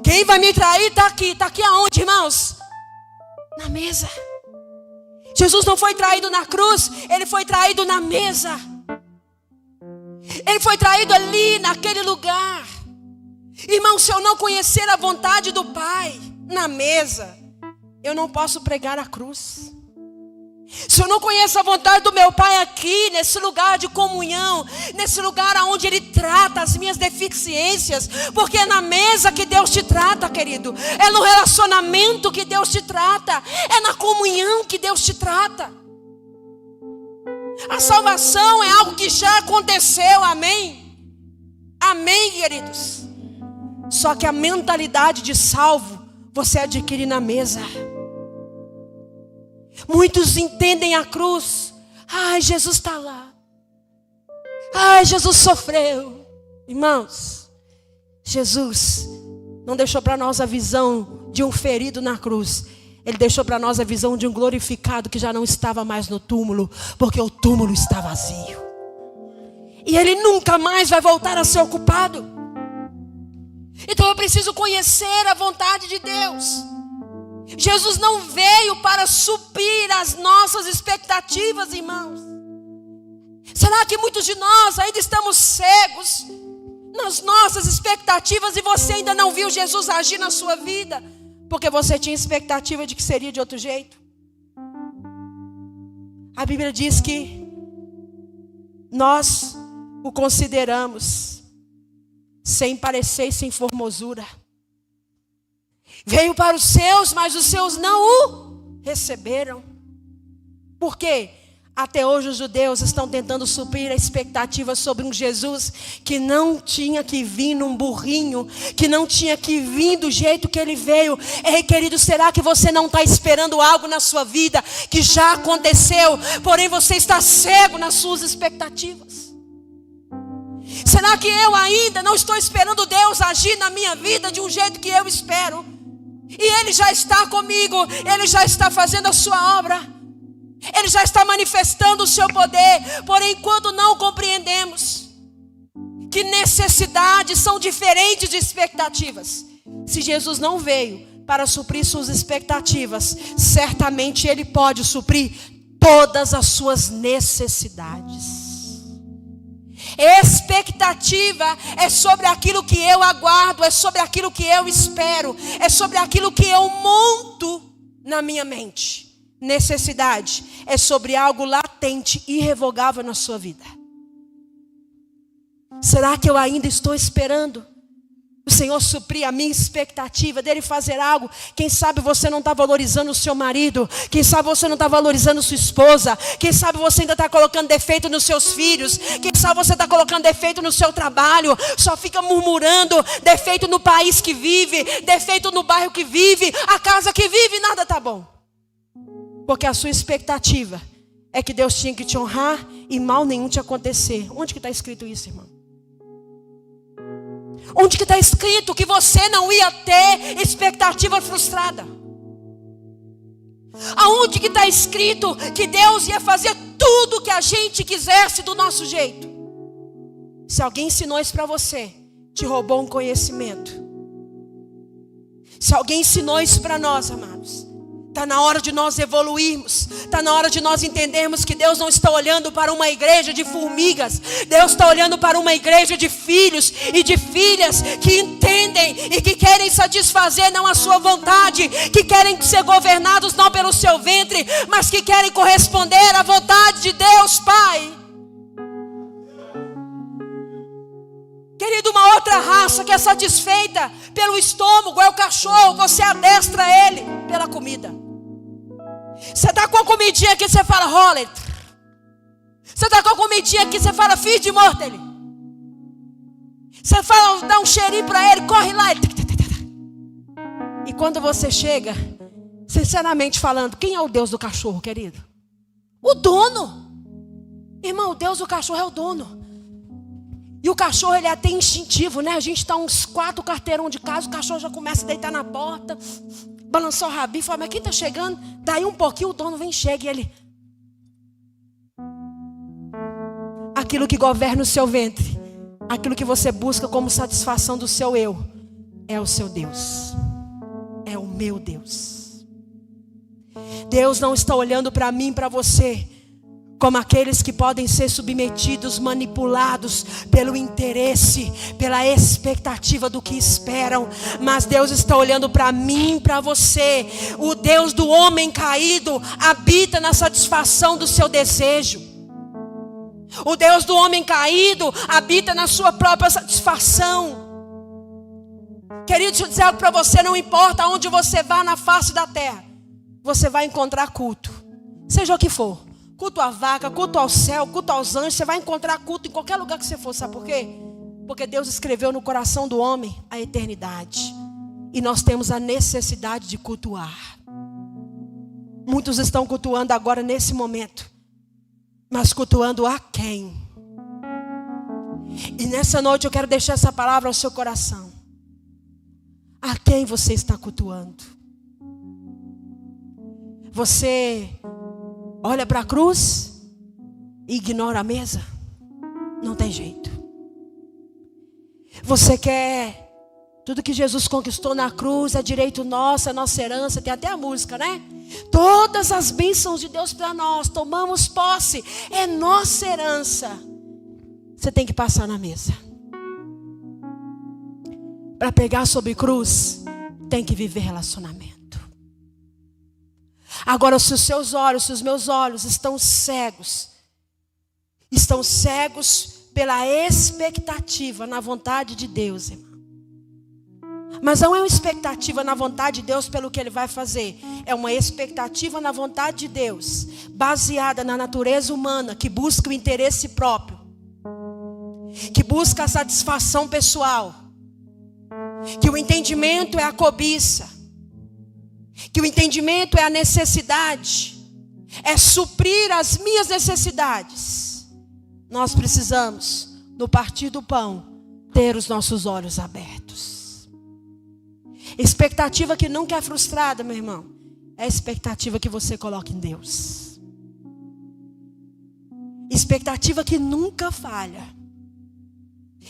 Quem vai me trair está aqui. Está aqui aonde, irmãos? Na mesa. Jesus não foi traído na cruz, Ele foi traído na mesa. Ele foi traído ali, naquele lugar. Irmão, se eu não conhecer a vontade do Pai, na mesa, eu não posso pregar a cruz. Se eu não conheço a vontade do meu Pai aqui, nesse lugar de comunhão, nesse lugar onde Ele trata as minhas deficiências, porque é na mesa que Deus te trata, querido, é no relacionamento que Deus te trata, é na comunhão que Deus te trata. A salvação é algo que já aconteceu, amém? Amém, queridos? Só que a mentalidade de salvo, você adquire na mesa. Muitos entendem a cruz. Ai, Jesus está lá. Ai, Jesus sofreu. Irmãos, Jesus não deixou para nós a visão de um ferido na cruz. Ele deixou para nós a visão de um glorificado que já não estava mais no túmulo, porque o túmulo está vazio. E ele nunca mais vai voltar a ser ocupado. Então eu preciso conhecer a vontade de Deus. Jesus não veio para suprir as nossas expectativas, irmãos. Será que muitos de nós ainda estamos cegos nas nossas expectativas e você ainda não viu Jesus agir na sua vida? Porque você tinha expectativa de que seria de outro jeito. A Bíblia diz que nós o consideramos sem parecer e sem formosura. Veio para os seus, mas os seus não o receberam. Por quê? Até hoje os judeus estão tentando suprir a expectativa sobre um Jesus que não tinha que vir num burrinho, que não tinha que vir do jeito que ele veio. Ei, querido, será que você não está esperando algo na sua vida que já aconteceu, porém você está cego nas suas expectativas? Será que eu ainda não estou esperando Deus agir na minha vida de um jeito que eu espero? E Ele já está comigo, Ele já está fazendo a sua obra, Ele já está manifestando o seu poder. Porém, quando não compreendemos que necessidades são diferentes de expectativas, se Jesus não veio para suprir suas expectativas, certamente Ele pode suprir todas as suas necessidades. Expectativa é sobre aquilo que eu aguardo, é sobre aquilo que eu espero, é sobre aquilo que eu monto na minha mente. Necessidade é sobre algo latente, irrevogável na sua vida. Será que eu ainda estou esperando o Senhor suprir a minha expectativa dele fazer algo? Quem sabe você não está valorizando o seu marido, quem sabe você não está valorizando sua esposa, quem sabe você ainda está colocando defeito nos seus filhos, quem sabe você está colocando defeito no seu trabalho, só fica murmurando, defeito no país que vive, defeito no bairro que vive, a casa que vive, nada está bom. Porque a sua expectativa é que Deus tinha que te honrar e mal nenhum te acontecer. Onde que está escrito isso, irmão? Onde que está escrito que você não ia ter expectativa frustrada? Aonde que está escrito que Deus ia fazer tudo que a gente quisesse do nosso jeito? Se alguém ensinou isso para você, te roubou um conhecimento. Se alguém ensinou isso para nós, amados, está na hora de nós evoluirmos. Está na hora de nós entendermos que Deus não está olhando para uma igreja de formigas. Deus está olhando para uma igreja de filhos e de filhas que entendem e que querem satisfazer não a sua vontade, que querem ser governados não pelo seu ventre, mas que querem corresponder à vontade de Deus Pai. Querido, uma outra raça que é satisfeita pelo estômago é o cachorro. Você adestra ele pela comida. Você está com a comidinha aqui, você fala roller. Você está com a comidinha aqui, você fala feed mortele. Você fala, dá um cheirinho para ele, corre lá. E quando você chega, sinceramente falando, quem é o Deus do cachorro, querido? O dono. Irmão, o Deus do cachorro é o dono. E o cachorro, ele é até instintivo, né? A gente está uns 4 quarteirão de casa, o cachorro já começa a deitar na porta, balançar o rabinho, fala, mas quem está chegando? Daí um pouquinho o dono vem, chega e ele... Aquilo que governa o seu ventre, aquilo que você busca como satisfação do seu eu, é o seu Deus. É o meu Deus. Deus não está olhando para mim, para você, como aqueles que podem ser submetidos, manipulados pelo interesse, pela expectativa do que esperam. Mas Deus está olhando para mim, para você. O Deus do homem caído habita na satisfação do seu desejo. O Deus do homem caído habita na sua própria satisfação. Querido, deixa eu dizer algo para você. Não importa aonde você vá na face da terra, você vai encontrar culto, seja o que for. Culto à vaca, culto ao céu, culto aos anjos. Você vai encontrar culto em qualquer lugar que você for. Sabe por quê? Porque Deus escreveu no coração do homem a eternidade. E nós temos a necessidade de cultuar. Muitos estão cultuando agora nesse momento. Mas cultuando a quem? E nessa noite eu quero deixar essa palavra ao seu coração. A quem você está cultuando? Você olha para a cruz e ignora a mesa? Não tem jeito. Você quer tudo que Jesus conquistou na cruz, é direito nosso, é nossa herança. Tem até a música, né? Todas as bênçãos de Deus para nós, tomamos posse, é nossa herança. Você tem que passar na mesa. Para pegar sobre cruz, tem que viver relacionamento. Agora, se os seus olhos, se os meus olhos estão cegos pela expectativa na vontade de Deus, irmão. Mas não é uma expectativa na vontade de Deus pelo que Ele vai fazer. É uma expectativa na vontade de Deus, baseada na natureza humana, que busca o interesse próprio, que busca a satisfação pessoal, que o entendimento é a cobiça, que o entendimento é a necessidade, é suprir as minhas necessidades. Nós precisamos, no partir do pão, ter os nossos olhos abertos. Expectativa que nunca é frustrada, meu irmão, é a expectativa que você coloca em Deus. Expectativa que nunca falha,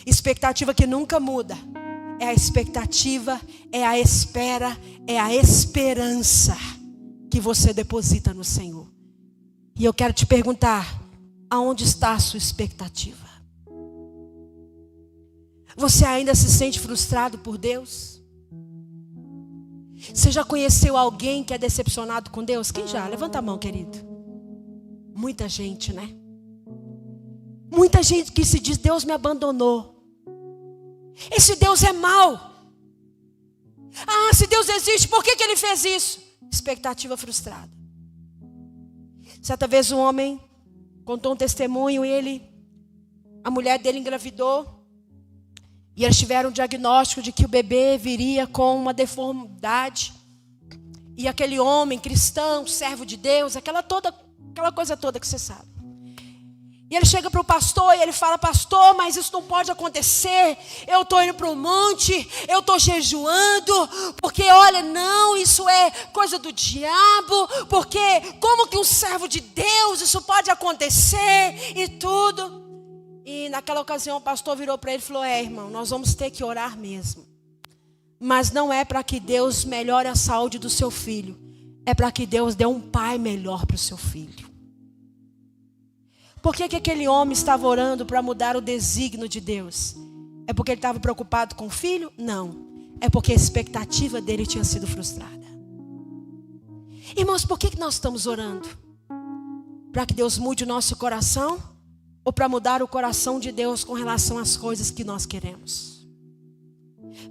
expectativa que nunca muda. É a expectativa, é a espera, é a esperança que você deposita no Senhor. E eu quero te perguntar, aonde está a sua expectativa? Você ainda se sente frustrado por Deus? Você já conheceu alguém que é decepcionado com Deus? Quem já? Levanta a mão, querido. Muita gente, né? Muita gente que se diz, Deus me abandonou. Esse Deus é mau. Ah, se Deus existe, por que Ele fez isso? Expectativa frustrada. Certa vez um homem contou um testemunho e a mulher dele engravidou. E eles tiveram um diagnóstico de que o bebê viria com uma deformidade. E aquele homem cristão, servo de Deus, aquela coisa toda que você sabe. E ele chega para o pastor e ele fala, pastor, mas isso não pode acontecer. Eu estou indo para o monte, eu estou jejuando, porque olha, não, isso é coisa do diabo, porque como que um servo de Deus, isso pode acontecer e tudo. E naquela ocasião o pastor virou para ele e falou, irmão, nós vamos ter que orar mesmo. Mas não é para que Deus melhore a saúde do seu filho, é para que Deus dê um pai melhor para o seu filho. Por que aquele homem estava orando para mudar o desígnio de Deus? É porque ele estava preocupado com o filho? Não. É porque a expectativa dele tinha sido frustrada. Irmãos, por que nós estamos orando? Para que Deus mude o nosso coração? Ou para mudar o coração de Deus com relação às coisas que nós queremos?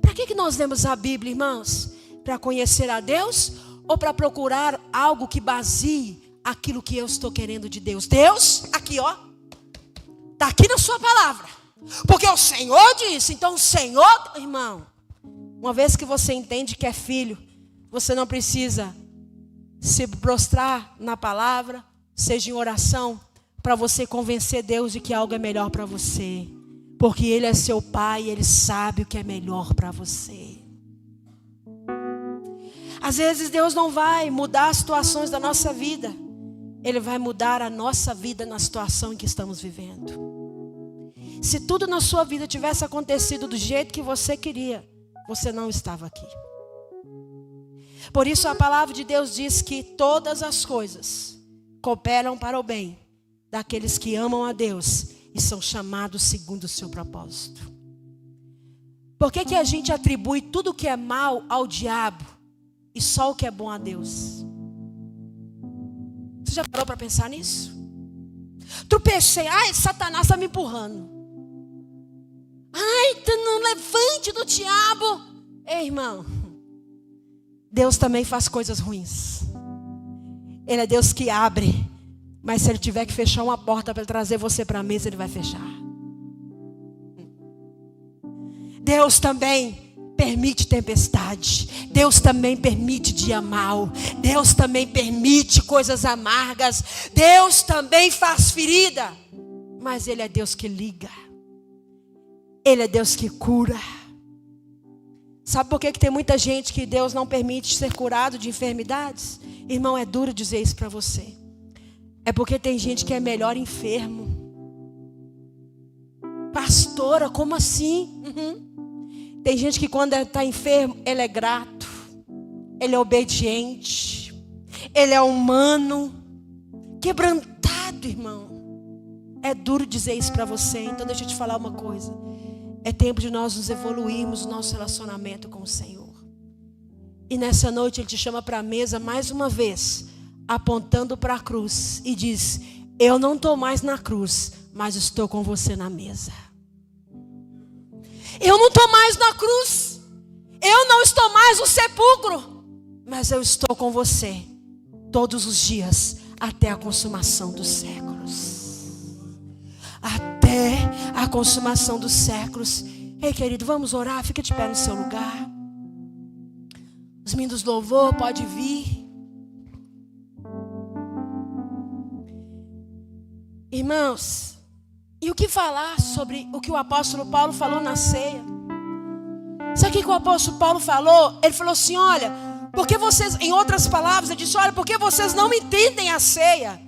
Para que nós lemos a Bíblia, irmãos? Para conhecer a Deus? Ou para procurar algo que baseie aquilo que eu estou querendo de Deus? Deus, aqui ó, está aqui na sua palavra, porque o Senhor disse. Então o Senhor, irmão, uma vez que você entende que é filho, você não precisa se prostrar na palavra, seja em oração, para você convencer Deus de que algo é melhor para você, porque Ele é seu pai e Ele sabe o que é melhor para você. Às vezes Deus não vai mudar as situações da nossa vida, Ele vai mudar a nossa vida na situação em que estamos vivendo. Se tudo na sua vida tivesse acontecido do jeito que você queria, você não estava aqui. Por isso a palavra de Deus diz que todas as coisas cooperam para o bem daqueles que amam a Deus e são chamados segundo o seu propósito. Por que a gente atribui tudo o que é mal ao diabo e só o que é bom a Deus? Você já parou para pensar nisso? Tropecei, ai, Satanás está me empurrando. Ai, não levante do diabo. Ei, irmão, Deus também faz coisas ruins. Ele é Deus que abre, mas se Ele tiver que fechar uma porta para trazer você para a mesa, Ele vai fechar. Deus também permite tempestade. Deus também permite dia mau. Deus também permite coisas amargas. Deus também faz ferida. Mas Ele é Deus que liga. Ele é Deus que cura. Sabe por que tem muita gente que Deus não permite ser curado de enfermidades? Irmão, é duro dizer isso para você. É porque tem gente que é melhor enfermo. Pastora, como assim? Tem gente que quando está enfermo, ele é grato. Ele é obediente. Ele é humano. Quebrantado, irmão. É duro dizer isso para você. Então deixa eu te falar uma coisa. É tempo de nós nos evoluirmos no nosso relacionamento com o Senhor. E nessa noite Ele te chama para a mesa mais uma vez, apontando para a cruz e diz: eu não estou mais na cruz, mas estou com você na mesa. Eu não estou mais na cruz, eu não estou mais no sepulcro, mas eu estou com você todos os dias até a consumação dos séculos. Até a consumação dos séculos. Ei, querido, vamos orar. Fica de pé no seu lugar. Os meninos do louvor, pode vir. Irmãos, e o que falar sobre o que o apóstolo Paulo falou na ceia? Sabe o que o apóstolo Paulo falou? Ele falou assim: olha, porque vocês, em outras palavras, ele disse: olha, porque vocês não entendem a ceia,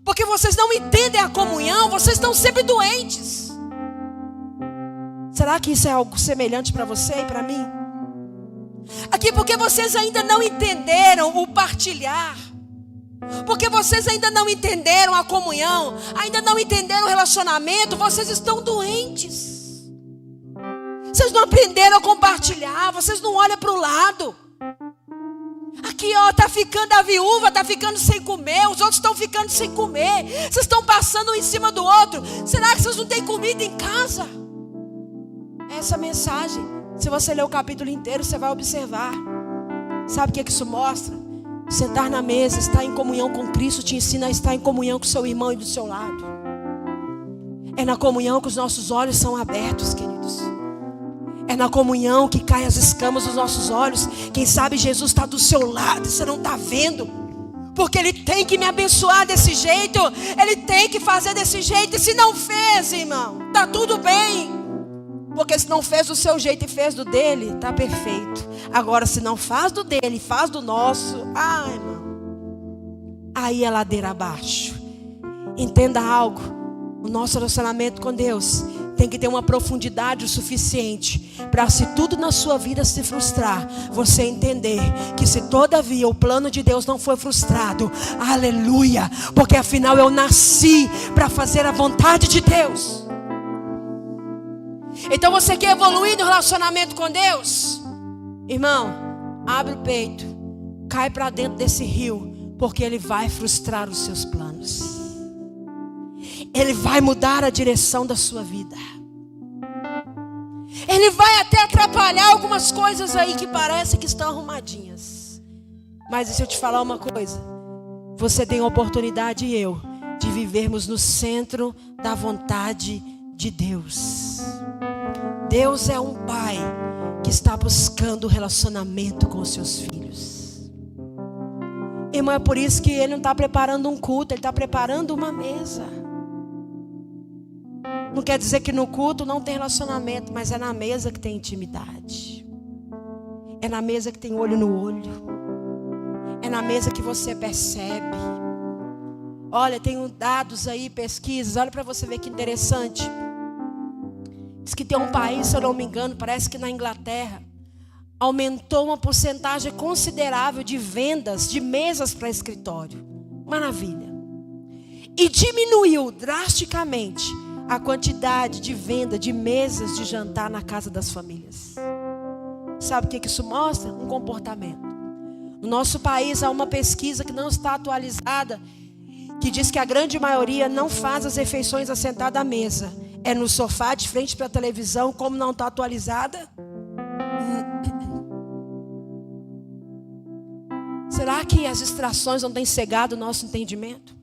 porque vocês não entendem a comunhão, vocês estão sempre doentes. Será que isso é algo semelhante para você e para mim? Aqui, porque vocês ainda não entenderam o partilhar, porque vocês ainda não entenderam a comunhão, ainda não entenderam o relacionamento, vocês estão doentes. Vocês não aprenderam a compartilhar, vocês não olham para o lado. Aqui, ó, tá ficando a viúva, tá ficando sem comer, os outros estão ficando sem comer. Vocês estão passando um em cima do outro. Será que vocês não têm comida em casa? Essa mensagem, se você ler o capítulo inteiro, você vai observar. Sabe o que isso mostra? Sentar na mesa, estar em comunhão com Cristo, te ensina a estar em comunhão com seu irmão e do seu lado. É na comunhão que os nossos olhos são abertos, queridos. É na comunhão que caem as escamas dos nossos olhos. Quem sabe Jesus está do seu lado, você não está vendo. Porque Ele tem que me abençoar desse jeito. Ele tem que fazer desse jeito. E se não fez, irmão, está tudo bem. Porque se não fez do seu jeito e fez do dele, está perfeito. Agora, se não faz do dele, faz do nosso, irmão, aí é ladeira abaixo. Entenda algo. O nosso relacionamento com Deus tem que ter uma profundidade o suficiente para, se tudo na sua vida se frustrar, você entender que se todavia o plano de Deus não foi frustrado, aleluia, porque afinal eu nasci para fazer a vontade de Deus. Então você quer evoluir no relacionamento com Deus? Irmão, abre o peito, cai para dentro desse rio, porque Ele vai frustrar os seus planos. Ele vai mudar a direção da sua vida. Ele vai até atrapalhar algumas coisas aí que parecem que estão arrumadinhas. Mas deixa eu te falar uma coisa. Você tem a oportunidade, e eu, de vivermos no centro da vontade de Deus. Deus é um pai que está buscando relacionamento com os seus filhos. Irmão, é por isso que Ele não está preparando um culto, Ele está preparando uma mesa. Não quer dizer que no culto não tem relacionamento, mas é na mesa que tem intimidade. É na mesa que tem olho no olho. É na mesa que você percebe. Olha, tem dados aí, pesquisas. Olha para você ver que interessante. Diz que tem um país, se eu não me engano, parece que na Inglaterra, aumentou uma porcentagem considerável de vendas de mesas para escritório. Maravilha. E diminuiu drasticamente a quantidade de venda de mesas de jantar na casa das famílias. Sabe o que isso mostra? Um comportamento. No nosso país há uma pesquisa que não está atualizada, que diz que a grande maioria não faz as refeições assentada à mesa. É no sofá, de frente para a televisão. Como não está atualizada? Será que as distrações não têm cegado o nosso entendimento?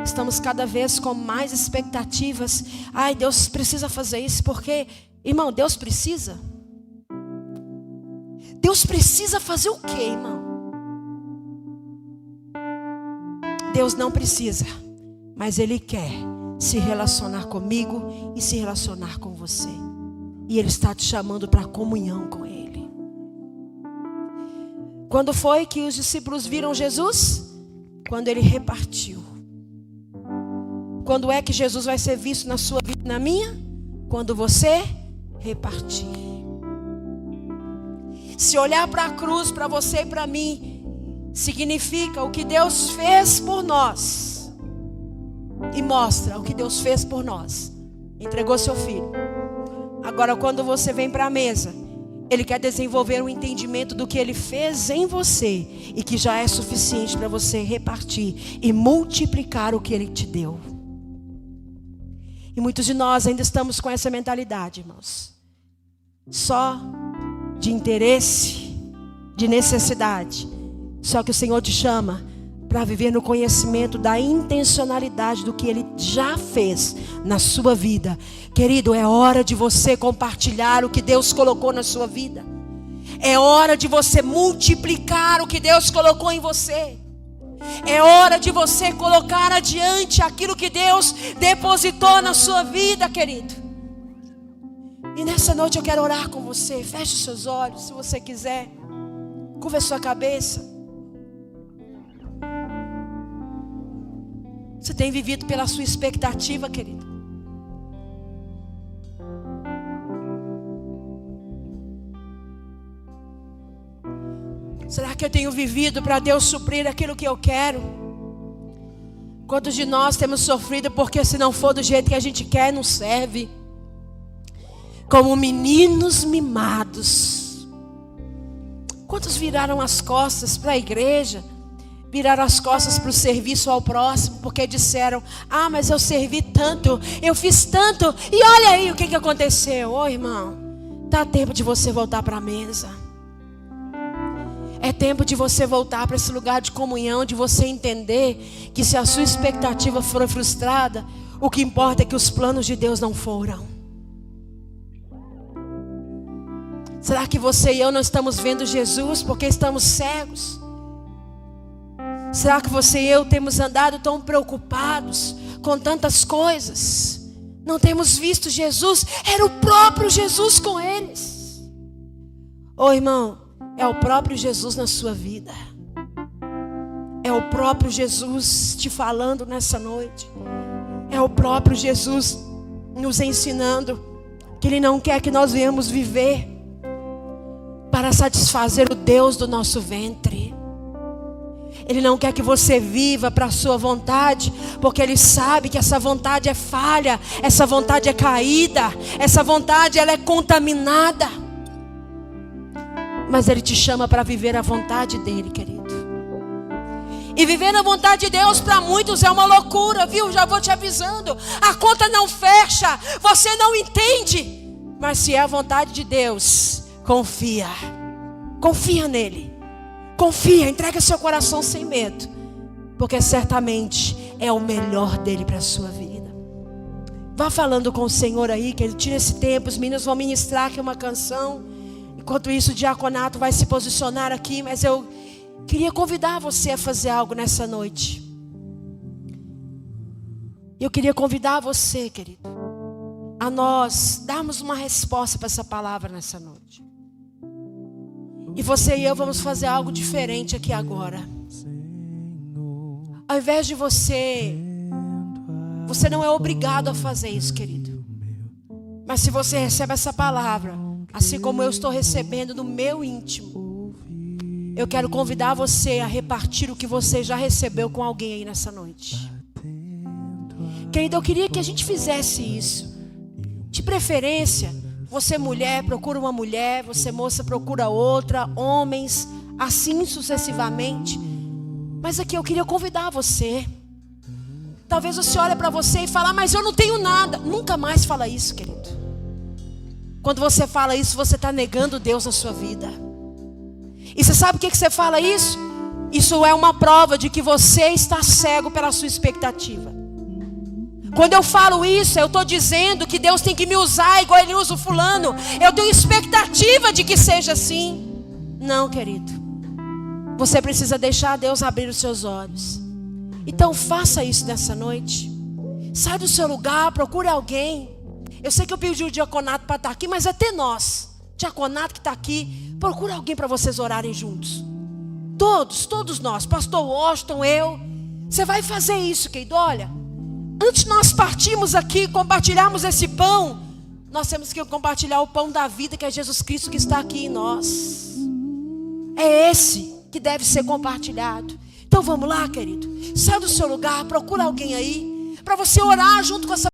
Estamos cada vez com mais expectativas. Ai, Deus precisa fazer isso, porque, irmão, Deus precisa? Deus precisa fazer o quê, irmão? Deus não precisa, mas Ele quer se relacionar comigo e se relacionar com você. E Ele está te chamando para comunhão com Ele. Quando foi que os discípulos viram Jesus? Quando Ele repartiu. Quando é que Jesus vai ser visto na sua vida e na minha? Quando você repartir. Se olhar para a cruz, para você e para mim, significa o que Deus fez por nós. E mostra o que Deus fez por nós. Entregou seu filho. Agora, quando você vem para a mesa, Ele quer desenvolver um entendimento do que Ele fez em você, e que já é suficiente para você repartir e multiplicar o que Ele te deu. E muitos de nós ainda estamos com essa mentalidade, irmãos. Só de interesse, de necessidade. Só que o Senhor te chama para viver no conhecimento da intencionalidade do que Ele já fez na sua vida. Querido, é hora de você compartilhar o que Deus colocou na sua vida. É hora de você multiplicar o que Deus colocou em você. É hora de você colocar adiante aquilo que Deus depositou na sua vida, querido. E nessa noite eu quero orar com você. Feche os seus olhos, se você quiser. Curva a sua cabeça. Você tem vivido pela sua expectativa, querido? Será que eu tenho vivido para Deus suprir aquilo que eu quero? Quantos de nós temos sofrido porque se não for do jeito que a gente quer, não serve? Como meninos mimados. Quantos viraram as costas para a igreja? Viraram as costas para o serviço ao próximo, porque disseram: ah, mas eu servi tanto, eu fiz tanto, e olha aí o que aconteceu. Ô irmão, dá tempo de você voltar para a mesa. É tempo de você voltar para esse lugar de comunhão, de você entender que se a sua expectativa for frustrada, o que importa é que os planos de Deus não foram. Será que você e eu não estamos vendo Jesus porque estamos cegos? Será que você e eu temos andado tão preocupados com tantas coisas? Não temos visto Jesus? Era o próprio Jesus com eles. Ô irmão, é o próprio Jesus na sua vida. É o próprio Jesus te falando nessa noite. É o próprio Jesus nos ensinando que Ele não quer que nós venhamos viver para satisfazer o Deus do nosso ventre. Ele não quer que você viva para a sua vontade, porque Ele sabe que essa vontade é falha, essa vontade é caída, essa vontade ela é contaminada. Mas Ele te chama para viver a vontade dEle, querido. E viver na vontade de Deus para muitos é uma loucura, viu? Já vou te avisando. A conta não fecha, você não entende. Mas se é a vontade de Deus, confia. Confia nele. Confia, entrega seu coração sem medo. Porque certamente é o melhor dele para a sua vida. Vá falando com o Senhor aí, que Ele tira esse tempo. Os meninos vão ministrar aqui uma canção. Enquanto isso, o diaconato vai se posicionar aqui. Mas eu queria convidar você a fazer algo nessa noite. Eu queria convidar você, querido, a nós darmos uma resposta para essa palavra nessa noite. E você e eu vamos fazer algo diferente aqui agora. Ao invés de você não é obrigado a fazer isso, querido. Mas se você recebe essa palavra, assim como eu estou recebendo no meu íntimo, eu quero convidar você a repartir o que você já recebeu com alguém aí nessa noite. Querida, eu queria que a gente fizesse isso. De preferência, você mulher, procura uma mulher. Você moça, procura outra. Homens, assim sucessivamente. Mas aqui eu queria convidar você. Talvez você olhe para você e fale, mas eu não tenho nada. Nunca mais fala isso, querido. Quando você fala isso, você está negando Deus na sua vida. E você sabe o que você fala isso? Isso é uma prova de que você está cego pela sua expectativa. Quando eu falo isso, eu estou dizendo que Deus tem que me usar igual Ele usa o fulano. Eu tenho expectativa de que seja assim. Não, querido. Você precisa deixar Deus abrir os seus olhos. Então faça isso nessa noite. Sai do seu lugar, procure alguém. Eu sei que eu pedi o diaconato para estar aqui, mas até nós, diaconato que está aqui, procure alguém para vocês orarem juntos. Todos nós, pastor Washington, eu. Você vai fazer isso, querido. Olha, antes de nós partirmos aqui, compartilharmos esse pão, nós temos que compartilhar o pão da vida, que é Jesus Cristo que está aqui em nós. É esse que deve ser compartilhado. Então vamos lá, querido. Sai do seu lugar, procura alguém aí, para você orar junto com essa